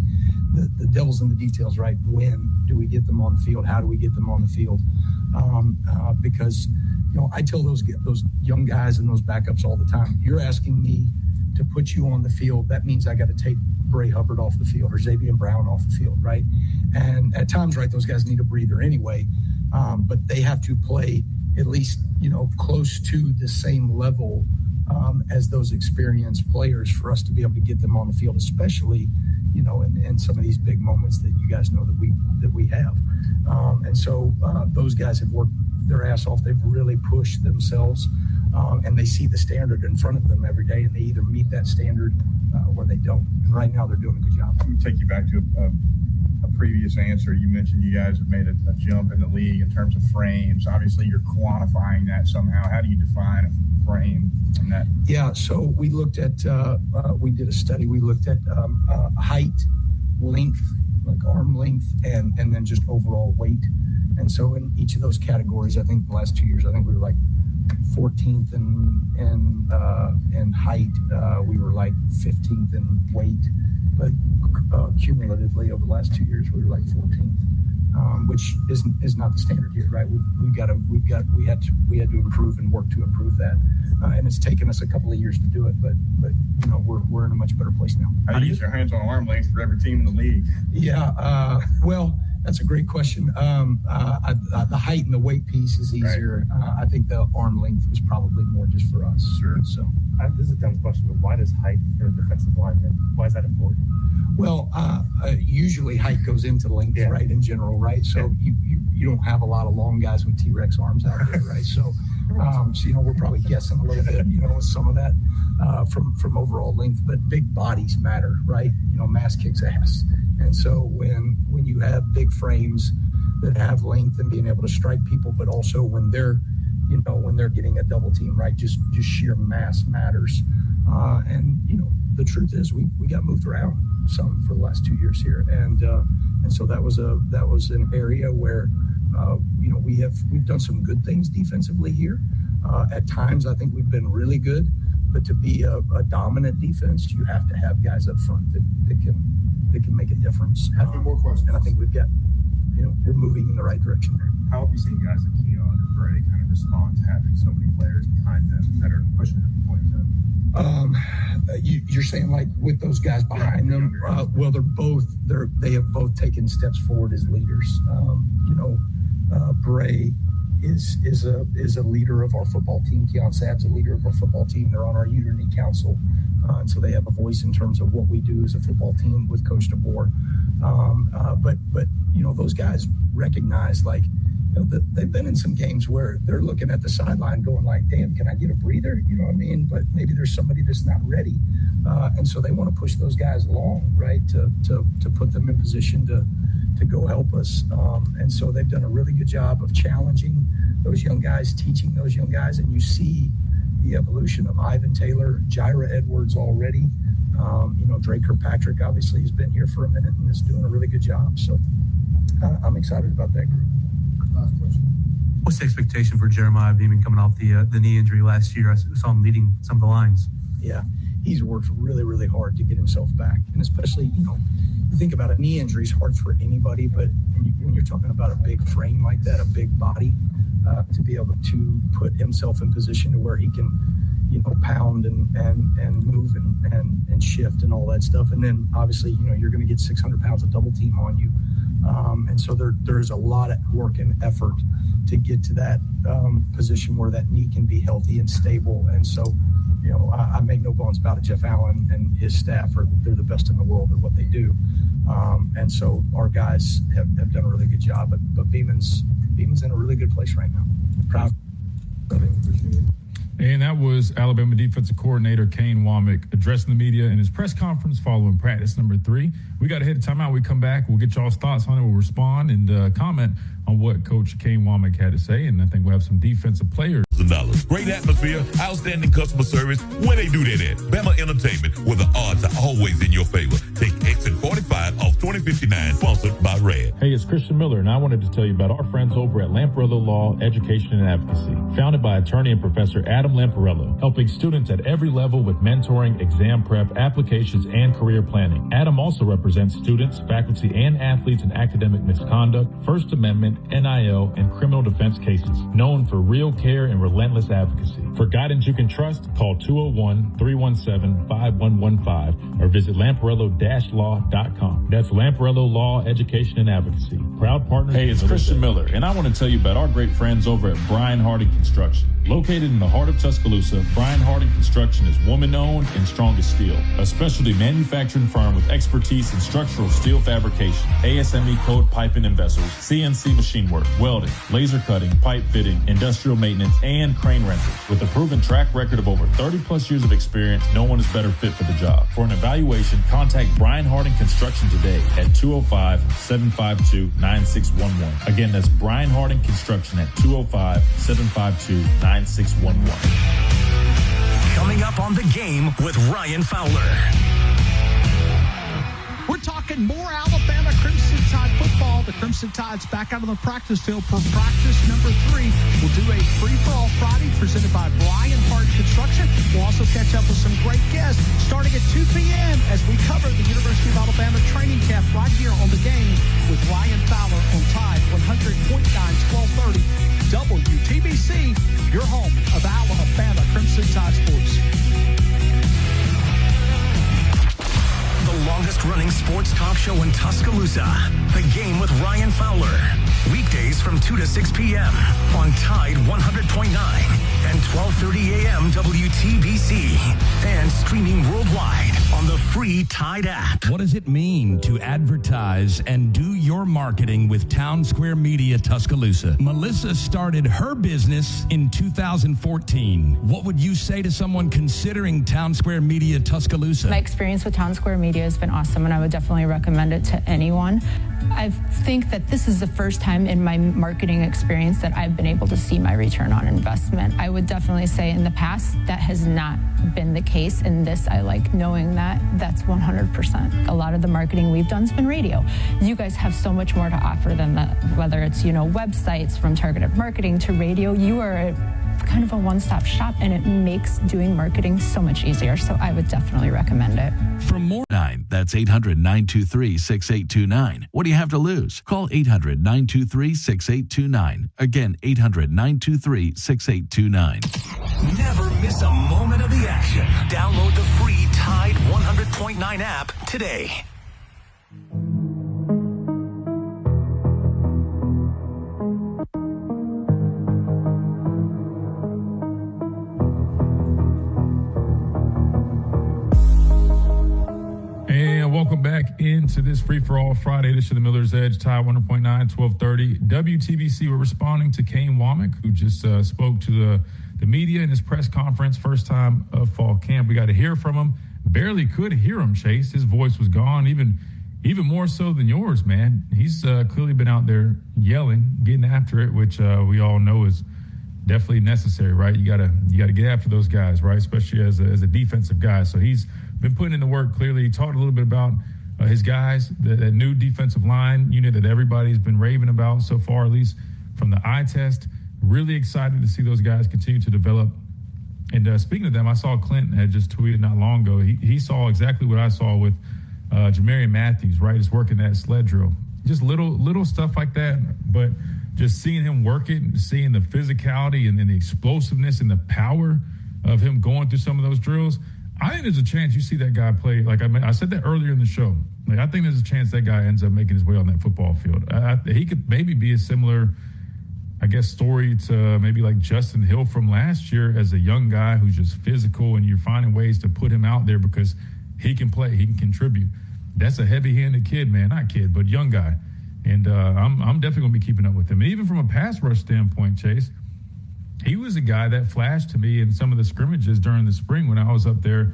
The devil's in the details, right? When do we get them on the field? How do we get them on the field? Because I tell those young guys and those backups all the time, you're asking me to put you on the field. That means I got to take Bray Hubbard off the field or Xavier Brown off the field, right? And at times, right, those guys need a breather anyway, but they have to play at least, close to the same level as those experienced players for us to be able to get them on the field, especially, in some of these big moments that you guys know that we have. And so those guys have worked their ass off. They've really pushed themselves, and they see the standard in front of them every day, and they either meet that standard or they don't. And right now they're doing a good job. Let me take you back to a previous answer. You mentioned you guys have made a jump in the league in terms of frames. Obviously, you're quantifying that somehow. How do you define a frame in that? Yeah, so we looked at, we did a study. We looked at height, length, like arm length, and then just overall weight. And so in each of those categories, I think the last 2 years, I think we were like 14th in height. We were like 15th in weight, but cumulatively over the last 2 years, we were like 14th, which is not the standard here, right? We had to improve and work to improve that. and it's taken us a couple of years to do it, but you know, we're in a much better place now. How do you use your hands on arm length for every team in the league? Yeah, well, that's a great question. The height and the weight piece is easier. Right. I think the arm length was probably more just for us. Sure. So this is a dumb question, but why does height for a defensive lineman? Why is that important? Well, usually height goes into length, right? In general, right? So you don't have a lot of long guys with T-Rex arms out there, right? So you know, we're probably guessing a little bit, you know, with some of that from overall length, but big bodies matter, right? You know, mass kicks ass. And so when you have big frames that have length and being able to strike people, but also when they're getting a double team, right? Just sheer mass matters. And you know, the truth is we got moved around some for the last 2 years here, and so that was an area where you know, we've done some good things defensively here. At times, I think we've been really good, but to be a dominant defense, you have to have guys up front that can make a difference. Have more questions. And I think we've got, you know, we're moving in the right direction there. How have you seen guys like Keon or Bray kind of respond to having so many players behind them that are pushing them to point them? You're saying like with those guys behind them? Well, they have both taken steps forward as leaders. You know, Bray is a leader of our football team. Keon Sabb's a leader of our football team. They're on our Unity Council, and so they have a voice in terms of what we do as a football team with Coach DeBoer. But you know, those guys recognize, like, you know, they've been in some games where they're looking at the sideline going like, damn, can I get a breather? You know what I mean? But maybe there's somebody that's not ready. And so they want to push those guys along, right? To put them in position to go help us. And so they've done a really good job of challenging those young guys, teaching those young guys. And you see the evolution of Ivan Taylor, Jira Edwards already. You know, Drake Kirkpatrick obviously has been here for a minute and is doing a really good job. So I'm excited about that group. Last question. What's the expectation for Jeremiah Beeman coming off the knee injury last year? I saw him leading some of the lines. Yeah, he's worked really, really hard to get himself back. And especially, you know, you think about a knee injury is hard for anybody, but when you're talking about a big frame like that, a big body, to be able to put himself in position to where he can, you know, pound and move and shift and all that stuff. And then obviously, you know, you're going to get 600 pounds of double team on you. And so there's a lot of work and effort to get to that position where that knee can be healthy and stable. And so, you know, I make no bones about it. Jeff Allen and his staff they're the best in the world at what they do. And so our guys have done a really good job. But Beeman's in a really good place right now. Proud of him. Appreciate it. And that was Alabama defensive coordinator Kane Womack addressing the media in his press conference following practice number 3. We got to hit a timeout. We come back. We'll get y'all's thoughts on it. We'll respond and comment on what Coach Kane Womack had to say. And I think we'll have some defensive players. Great atmosphere, outstanding customer service. Where they do that at? Bama Entertainment, where the odds are always in your favor. Take exit 45 off 2059, sponsored by Red. Hey, it's Christian Miller, and I wanted to tell you about our friends over at Lamparello Law, Education and Advocacy. Founded by attorney and Professor Adam Lamparello, helping students at every level with mentoring, exam prep, applications, and career planning. Adam also represents students, faculty, and athletes in academic misconduct, First Amendment, NIL, and criminal defense cases. Known for real care and relentless advocacy. For guidance you can trust, call 201-317-5115 or visit Lamparello-law.com. That's Lamparello Law, Education and Advocacy. Proud partner. Hey, it's Christian Miller, and I want to tell you about our great friends over at Brian Harding Construction. Located in the heart of Tuscaloosa, Brian Harding Construction is woman-owned and strong as steel. A specialty manufacturing firm with expertise in structural steel fabrication, ASME code piping and vessels, CNC machine work, welding, laser cutting, pipe fitting, industrial maintenance, and crane rentals. With a proven track record of over 30-plus years of experience, no one is better fit for the job. For an evaluation, contact Brian Harding Construction today at 205-752-9611. Again, that's Brian Harding Construction at 205-752-9611. Coming up on The Game with Ryan Fowler. We're talking more Alabama Crimson Tide football. The Crimson Tide's back out on the practice field for practice number 3. We'll do a free-for-all Friday presented by Brian Hart Construction. We'll also catch up with some great guests starting at 2 p.m. as we cover the University of Alabama training camp right here on The Game with Ryan Fowler on Tide 100.9, 1230 WTBC, your home of Alabama Crimson Tide Sports. The longest running sports talk show in Tuscaloosa. The Game with Ryan Fowler. Weekdays from 2 to 6 p.m. on Tide 100.9 and 12:30 a.m. WTBC. And streaming worldwide on the free Tide app. What does it mean to advertise and do your marketing with Town Square Media Tuscaloosa? Melissa started her business in 2014. What would you say to someone considering Town Square Media Tuscaloosa? My experience with Town Square Media has been awesome, and I would definitely recommend it to anyone. I think that this is the first time in my marketing experience that I've been able to see my return on investment. I would definitely say in the past that has not been the case. In this, I like knowing that that's 100%. A lot of the marketing we've done has been radio. You guys have so much more to offer than that, whether it's, websites from targeted marketing to radio. You are kind of a one-stop shop, and it makes doing marketing so much easier. So I would definitely recommend it. For more, that's 800-923-6829. What do you have to lose? Call 800-923-6829. Again, 800-923-6829. Never miss a moment of the action. Download the free Tide 100.9 app today. And welcome back into this free-for-all Friday edition of the Miller's Edge, Tide 100.9, 1230. WTBC, we're responding to Kane Womack, who just spoke to the media in his press conference, first time of fall camp. We got to hear from him. Barely could hear him, Chase. His voice was gone, even more so than yours, man. He's clearly been out there yelling, getting after it, which we all know is definitely necessary, right? You gotta get after those guys, right? Especially as a defensive guy. So he's been putting in the work. Clearly, he talked a little bit about his guys, that new defensive line unit that everybody's been raving about so far, at least from the eye test. Really excited to see those guys continue to develop. And speaking of them, I saw Clint had just tweeted not long ago. He saw exactly what I saw with Jamarian Matthews, right? Just working that sled drill. Just little stuff like that, but just seeing him work it, seeing the physicality and the explosiveness and the power of him going through some of those drills. I think there's a chance you see that guy play. Like I said that earlier in the show. Like I think there's a chance that guy ends up making his way on that football field. He could maybe be a similar, I guess, story to maybe like Justin Hill from last year as a young guy who's just physical, and you're finding ways to put him out there because he can play, he can contribute. That's a heavy-handed kid, man. Not kid, but young guy. And I'm definitely going to be keeping up with him. And even from a pass rush standpoint, Chase, he was a guy that flashed to me in some of the scrimmages during the spring when I was up there.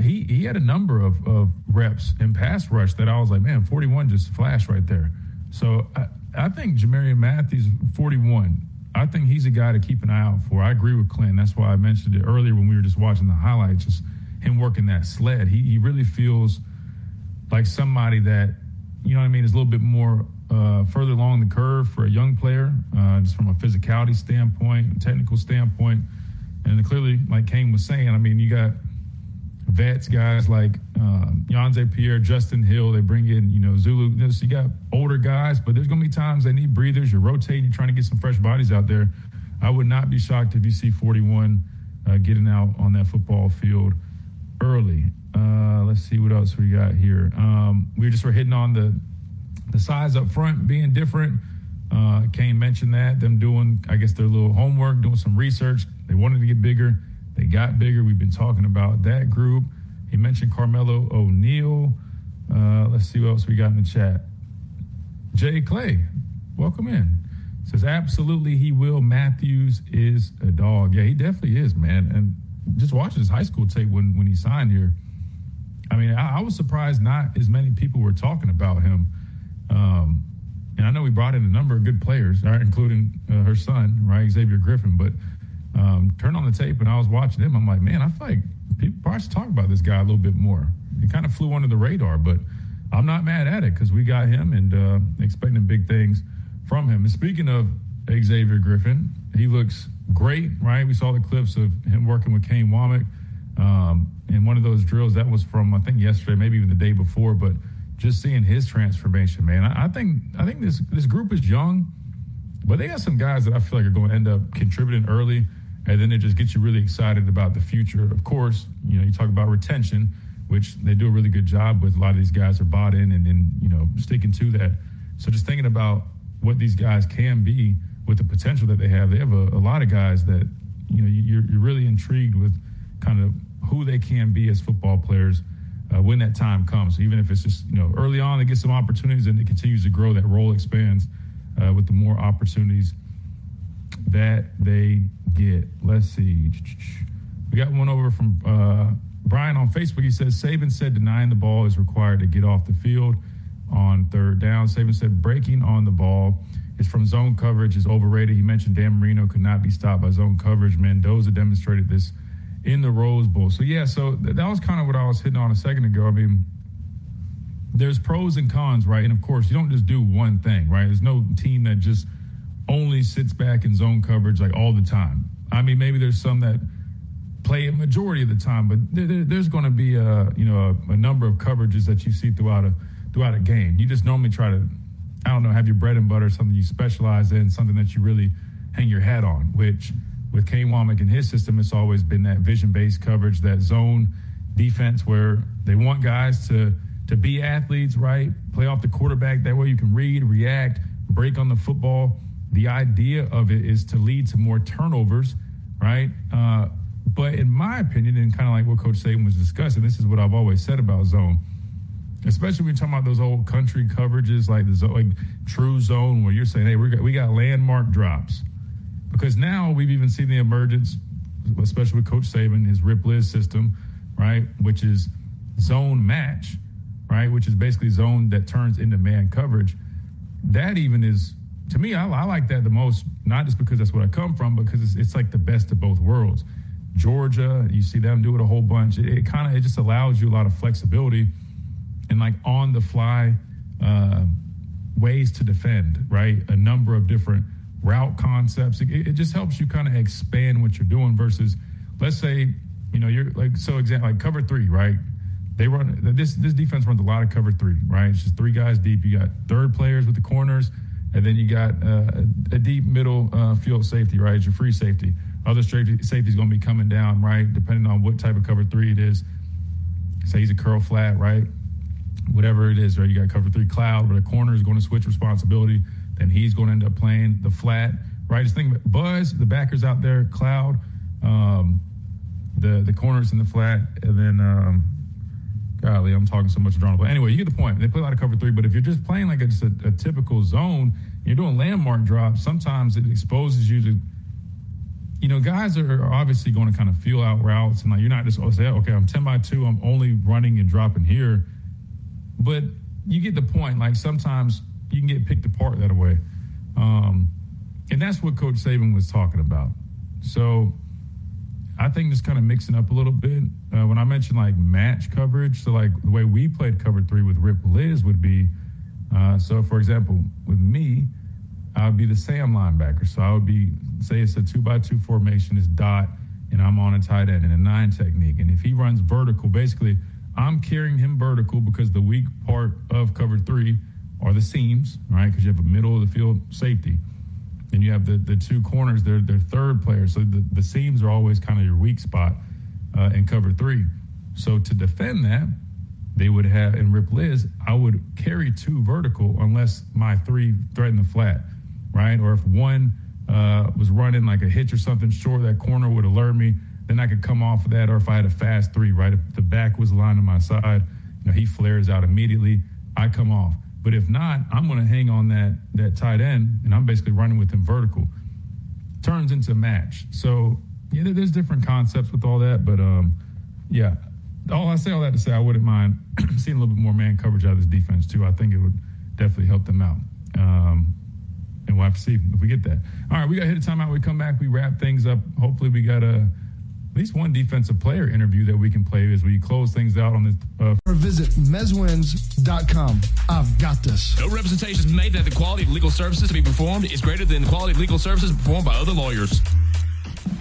He had a number of reps in pass rush that I was like, man, 41 just flashed right there. So I think Jamarian Matthews, 41, I think he's a guy to keep an eye out for. I agree with Clint. That's why I mentioned it earlier when we were just watching the highlights, just him working that sled. He really feels like somebody that, you know what I mean, is a little bit more further along the curve for a young player, just from a physicality standpoint, technical standpoint. And clearly, like Kane was saying, I mean, you got vets, guys like Yonze Pierre, Justin Hill. They bring in, Zulu. You got older guys, but there's going to be times they need breathers. You're rotating, you're trying to get some fresh bodies out there. I would not be shocked if you see 41 getting out on that football field early. Let's see what else we got here. We're hitting on the size up front being different. Kane mentioned that, them doing, I guess, their little homework, doing some research. They wanted to get bigger. They got bigger. We've been talking about that group. He mentioned Carmelo O'Neal. Let's see what else we got in the chat. Jay Clay, welcome in. Says, absolutely he will. Matthews is a dog. Yeah, he definitely is, man. And just watching his high school tape when he signed here, I mean, I was surprised not as many people were talking about him. And I know we brought in a number of good players, right, including her son, right, Xavier Griffin. But turned on the tape and I was watching him. I'm like, man, I feel like people probably should talk about this guy a little bit more. He kind of flew under the radar, but I'm not mad at it because we got him and expecting big things from him. And speaking of Xavier Griffin, he looks great, right? We saw the clips of him working with Kane Womack in one of those drills. That was from, I think, yesterday, maybe even the day before. But just seeing his transformation, man, I think this group is young, but they got some guys that I feel like are going to end up contributing early, and then it just gets you really excited about the future. Of course, you talk about retention, which they do a really good job with. A lot of these guys are bought in and sticking to that. So just thinking about what these guys can be with the potential that they have a lot of guys that, you're really intrigued with kind of who they can be as football players when that time comes. So even if it's just, early on, they get some opportunities and it continues to grow, that role expands with the more opportunities that they get. Let's see. We got one over from Brian on Facebook. He says, Saban said denying the ball is required to get off the field on third down. Saban said breaking on the ball is from zone coverage is overrated. He mentioned Dan Marino could not be stopped by zone coverage. Mendoza demonstrated this in the Rose Bowl. So, that was kind of what I was hitting on a second ago. I mean, there's pros and cons, right? And, of course, you don't just do one thing, right? There's no team that just only sits back in zone coverage like all the time. I mean, maybe there's some that play a majority of the time, but there's going to be a number of coverages that you see throughout a game. You just normally try to, have your bread and butter, something you specialize in, something that you really hang your hat on, which with Kane Womack and his system, it's always been that vision-based coverage, that zone defense where they want guys to be athletes, right? Play off the quarterback. That way you can read, react, break on the football. The idea of it is to lead to more turnovers, right? But in my opinion, and kind of like what Coach Saban was discussing, this is what I've always said about zone, especially when you're talking about those old country coverages like the zone, like true zone, where you're saying, hey, we got landmark drops. Because now we've even seen the emergence, especially with Coach Saban, his Rip Liz system, right, which is zone match, right, which is basically zone that turns into man coverage. That even is, to me, I like that the most, not just because that's what I come from, but because it's like the best of both worlds. Georgia, you see them do it a whole bunch. It just allows you a lot of flexibility and like on the fly ways to defend, right? A number of different route concepts. It just helps you kind of expand what you're doing versus, let's say, you're like, so example, like cover three, right? They run, this defense runs a lot of cover three, right? It's just three guys deep. You got third players with the corners, and then you got a deep middle field safety, right? It's your free safety. Other safety's going to be coming down, right? Depending on what type of cover three it is. Say he's a curl flat, right? Whatever it is, right? You got cover three cloud, where the corner is going to switch responsibility. Then he's going to end up playing the flat, right? Just think about Buzz, the backers out there, cloud, the corners in the flat, and then, golly, I'm talking so much drama. But anyway, you get the point. They play a lot of cover three, but if you're just playing like just a typical zone, you're doing landmark drops, sometimes it exposes you to, guys are obviously going to kind of feel out routes, and like you're not just say, okay, I'm 10 by 2, I'm only running and dropping here. But you get the point. Like sometimes you can get picked apart that way. And that's what Coach Saban was talking about. So I think just kind of mixing up a little bit. When I mentioned like match coverage, so like the way we played cover three with Rip Liz would be, so for example, with me, I would be the Sam linebacker. So I would be, say it's a 2x2 formation, it's dot, and I'm on a tight end in a 9 technique. And if he runs vertical, basically I'm carrying him vertical because the weak part of cover three are the seams, right? Because you have a middle of the field safety. Then you have the two corners, they're third players. So the seams are always kind of your weak spot in cover three. So to defend that, they would have, in Rip Liz, I would carry 2 vertical unless my 3 threatened the flat, right? Or if one was running like a hitch or something short, that corner would alert me. Then I could come off of that. Or if I had a fast 3, right? If the back was aligned on my side, he flares out immediately, I come off. But if not, I'm going to hang on that tight end, and I'm basically running with him vertical. Turns into a match. So, yeah, there's different concepts with all that. But, yeah, all that to say, I wouldn't mind seeing a little bit more man coverage out of this defense, too. I think it would definitely help them out. We'll have to see if we get that. All right, we got to hit a timeout. We come back, we wrap things up. Hopefully we got a at least one defensive player interview that we can play as we close things out on this. Or visit mezwins.com. I've got this. No representations made that the quality of legal services to be performed is greater than the quality of legal services performed by other lawyers.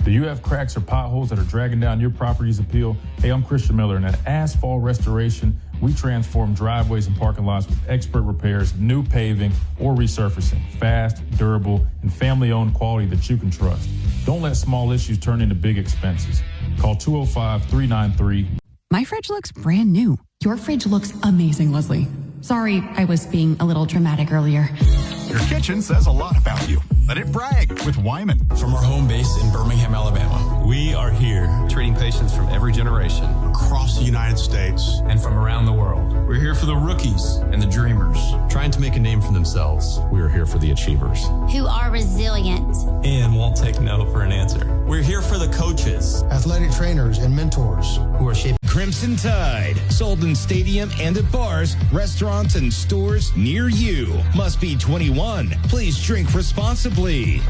Do you have cracks or potholes that are dragging down your property's appeal? Hey, I'm Christian Miller, and at Asphalt Restoration, we transform driveways and parking lots with expert repairs, new paving, or resurfacing. Fast, durable, and family-owned quality that you can trust. Don't let small issues turn into big expenses. Call 205-393. My fridge looks brand new. Your fridge looks amazing, Leslie. Sorry, I was being a little dramatic earlier. Your kitchen says a lot about you. Let it brag with Wyman. From our home base in Birmingham, Alabama, we are here treating patients from every generation Across the United States. and from around the world. We're here for the rookies and the dreamers, trying to make a name for themselves. We are here for the achievers who are resilient and won't take no for an answer. We're here for the coaches, Athletic trainers and mentors who are shaping Crimson Tide, sold in stadium and at bars, restaurants, and stores near you. Must be 21. Please drink responsibly.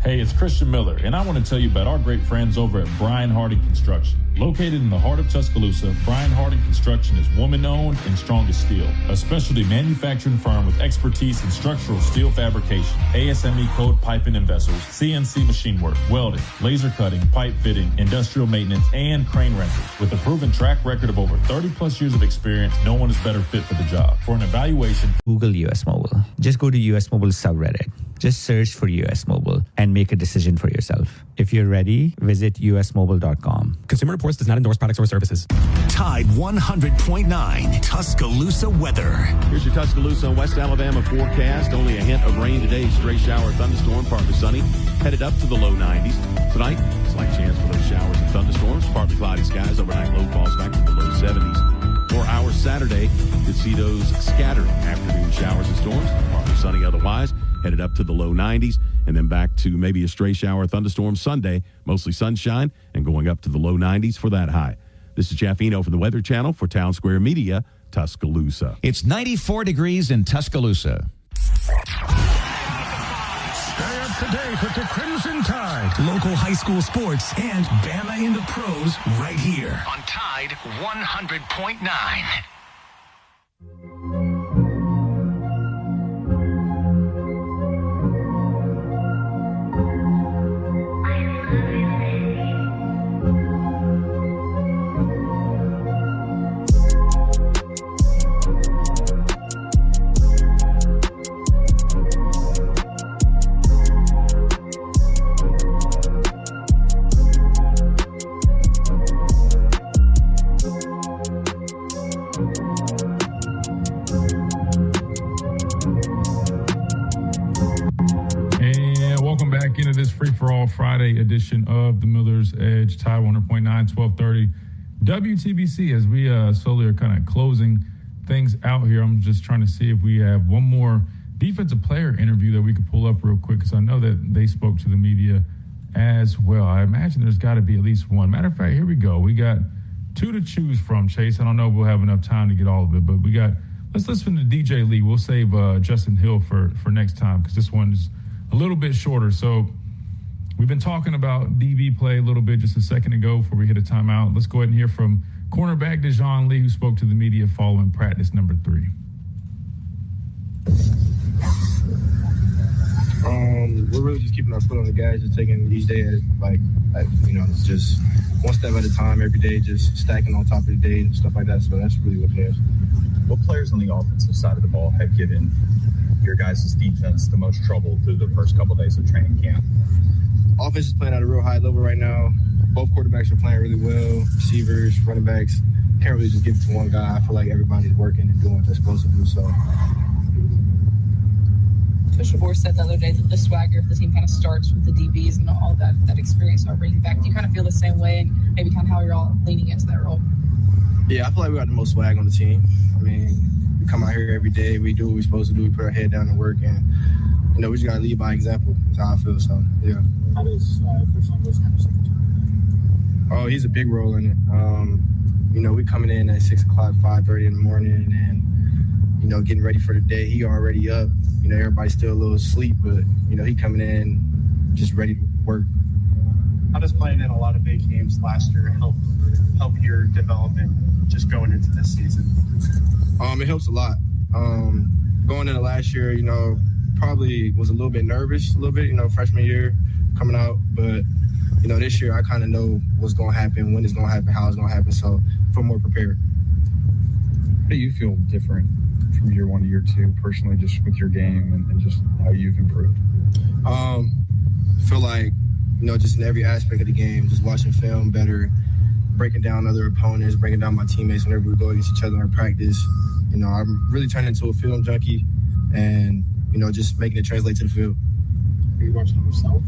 Hey, it's Christian Miller, and I want to tell you about our great friends over at Brian Harding Construction. Located in the heart of Tuscaloosa, Brian Harding Construction is woman-owned and strong as steel, a specialty manufacturing firm with expertise in structural steel fabrication, ASME code piping and vessels, CNC machine work, welding, laser cutting, pipe fitting, industrial maintenance, and crane rentals. With a proven track record of over 30-plus years of experience, no one is better fit for the job. For an evaluation, Google US Mobile. Just go to US Mobile subreddit. Just search for US Mobile and make a decision for yourself. If you're ready, visit usmobile.com. Consumer Reports does not endorse products or services. Tide 100.9 Tuscaloosa weather. Here's your Tuscaloosa and West Alabama forecast. Only a hint of rain today. Stray shower, thunderstorm, partly sunny. Headed up to the low 90s. Tonight, slight chance for those showers and thunderstorms. Partly cloudy skies. Overnight low falls back to the low 70s. 4 hours Saturday. Could see those scattered afternoon showers and storms. Partly sunny otherwise. Headed up to the low 90s. And then back to maybe a stray shower, thunderstorm Sunday. Mostly sunshine and going up to the low 90s for that high. This is Jeff Eno from the Weather Channel for Town Square Media, Tuscaloosa. It's 94 degrees in Tuscaloosa. Stay up to date with the Crimson Tide. Local high school sports and Bama in the pros right here on Tide 100.9. Into this free-for-all Friday edition of the Miller's Edge, Tide 100.9, 1230 WTBC. As we slowly are kind of closing things out here, I'm just trying to see if we have one more defensive player interview that we could pull up real quick, because I know that they spoke to the media as well. I imagine there's got to be at least one. Matter of fact, here we go. We got two to choose from, Chase. I don't know if we'll have enough time to get all of it, but we got, let's listen to DJ Lee. We'll save Justin Hill for next time, because this one is a little bit shorter. So we've been talking about DB play a little bit just a second ago before we hit a timeout. Let's go ahead and hear from cornerback Dejon Lee, who spoke to the media following practice number 3. We're really just keeping our foot on the gas, just taking each day as it's just one step at a time every day, just stacking on top of the day and stuff like that. So that's really what it is. What players on the offensive side of the ball have given your guys' defense the most trouble through the first couple of days of training camp? Offense is playing at a real high level right now. Both quarterbacks are playing really well. Receivers, running backs. Can't really just give it to one guy. I feel like everybody's working and doing what they're supposed to do. So, Coach DeBoer said the other day that the swagger of the team kind of starts with the DBs and all that experience are bringing back. Do you kind of feel the same way, and maybe kind of how you're all leaning into that role? Yeah, I feel like we got the most swag on the team. I mean, we come out here every day. We do what we're supposed to do. We put our head down and work, and we just got to lead by example. That's how I feel. So, yeah. How does Coach Longo's kind of second? Oh, he's a big role in it. We coming in at 6 o'clock, 5:30 in the morning, and getting ready for the day. He already up. Everybody's still a little asleep, but he coming in just ready to work. How does playing in a lot of big games last year help your development just going into this season? It helps a lot. Going into last year, probably was a little bit nervous, freshman year coming out. But, this year I kind of know what's going to happen, when it's going to happen, how it's going to happen. So I feel more prepared. How do you feel different from year 1 to year 2 personally, just with your game and just how you've improved? I feel like, just in every aspect of the game, just watching film better, breaking down other opponents, breaking down my teammates whenever we go against each other in practice. I'm really turning into a film junkie and, just making it translate to the field. Are you watching yourself?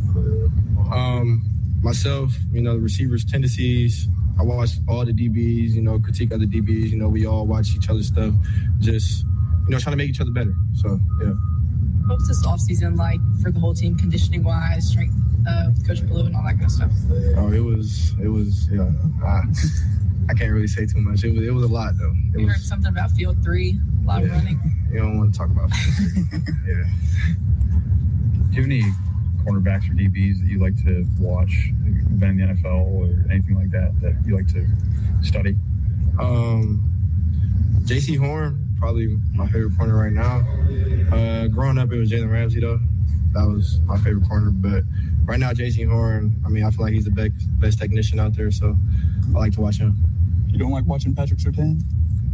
Myself, the receivers' tendencies. I watch all the DBs, critique other DBs. We all watch each other's stuff, just, trying to make each other better. So, yeah. What was this offseason like for the whole team, conditioning-wise, strength with Coach Blue and all that kind of stuff? Oh, it was. Yeah. I can't really say too much. It was a lot, though. You heard something about Field 3, a lot of running. You don't want to talk about Field 3. Yeah. Do you have any cornerbacks or DBs that you like to watch, been in the NFL or anything like that you like to study? J.C. Horn, probably my favorite corner right now. Growing up, it was Jalen Ramsey, though. That was my favorite corner. But right now, J.C. Horn, I feel like he's the best technician out there, so I like to watch him. You don't like watching Patrick Surtain?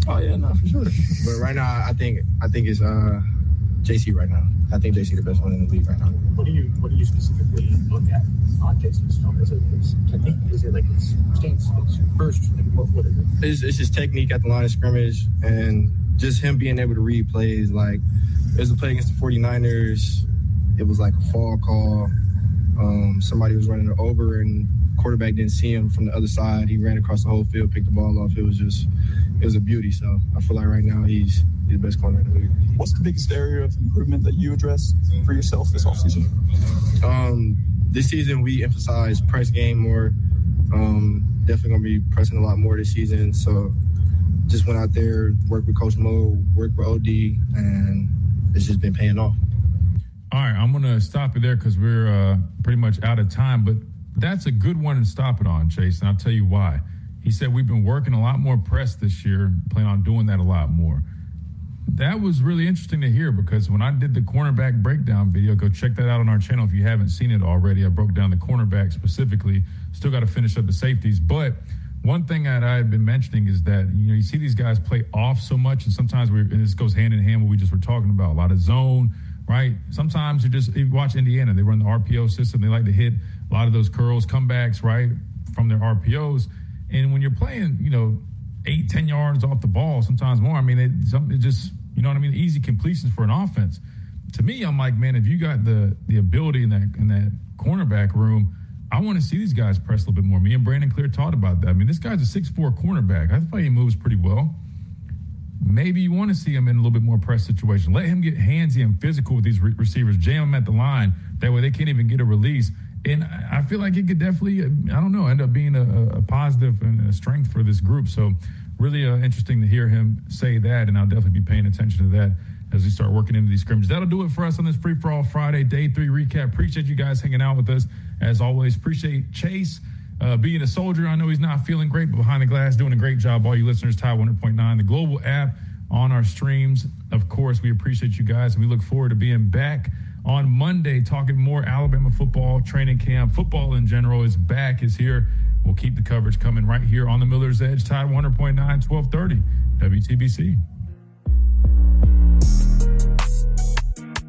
Oh, yeah, no, for sure. But right now, I think it's JC right now. I think JC the best one in the league right now. What do you specifically look at on JC's film? Is it his technique? Is it like his stance, his burst? What is it? It's his technique at the line of scrimmage and just him being able to read plays. Like, there's a play against the 49ers. It was like a fall call. Somebody was running it over and quarterback didn't see him from the other side. He ran across the whole field, picked the ball off. It was a beauty. So I feel like right now he's the best corner in the league. What's the biggest area of improvement that you address for yourself this offseason? This season we emphasize press game more. Definitely going to be pressing a lot more this season. So just went out there, worked with Coach Mo, worked with OD, and it's just been paying off. All right, I'm going to stop it there because we're pretty much out of time. But that's a good one to stop it on, Chase, and I'll tell you why. He said we've been working a lot more press this year, plan on doing that a lot more. That was really interesting to hear because when I did the cornerback breakdown video, go check that out on our channel if you haven't seen it already. I broke down the cornerback specifically. Still got to finish up the safeties. But one thing that I had been mentioning is that, you see these guys play off so much, and sometimes and this goes hand in hand with what we just were talking about, a lot of zone, right? Sometimes you watch Indiana, they run the RPO system. They like to hit a lot of those curls, comebacks, right, from their RPOs. And when you're playing, 8-10 yards off the ball, sometimes more, it just, easy completions for an offense. To me, I'm like, man, if you got the ability in that cornerback room, I want to see these guys press a little bit more. Me and Brandon Clear talked about that. This guy's a 6'4" cornerback. I thought he moves pretty well. Maybe you want to see him in a little bit more press situation. Let him get handsy and physical with these receivers. Jam them at the line. That way they can't even get a release. And I feel like it could definitely, end up being a positive and a strength for this group. So really interesting to hear him say that, and I'll definitely be paying attention to that as we start working into these scrimmages. That'll do it for us on this Free For All Friday, Day 3 recap. Appreciate you guys hanging out with us. As always, appreciate Chase being a soldier. I know he's not feeling great, but behind the glass, doing a great job. All you listeners, Tide 100.9, the global app on our streams. Of course, we appreciate you guys, and we look forward to being back on Monday, talking more Alabama football, training camp, football in general is back, is here. We'll keep the coverage coming right here on the Miller's Edge, Tide 100.9, 1230, WTBC.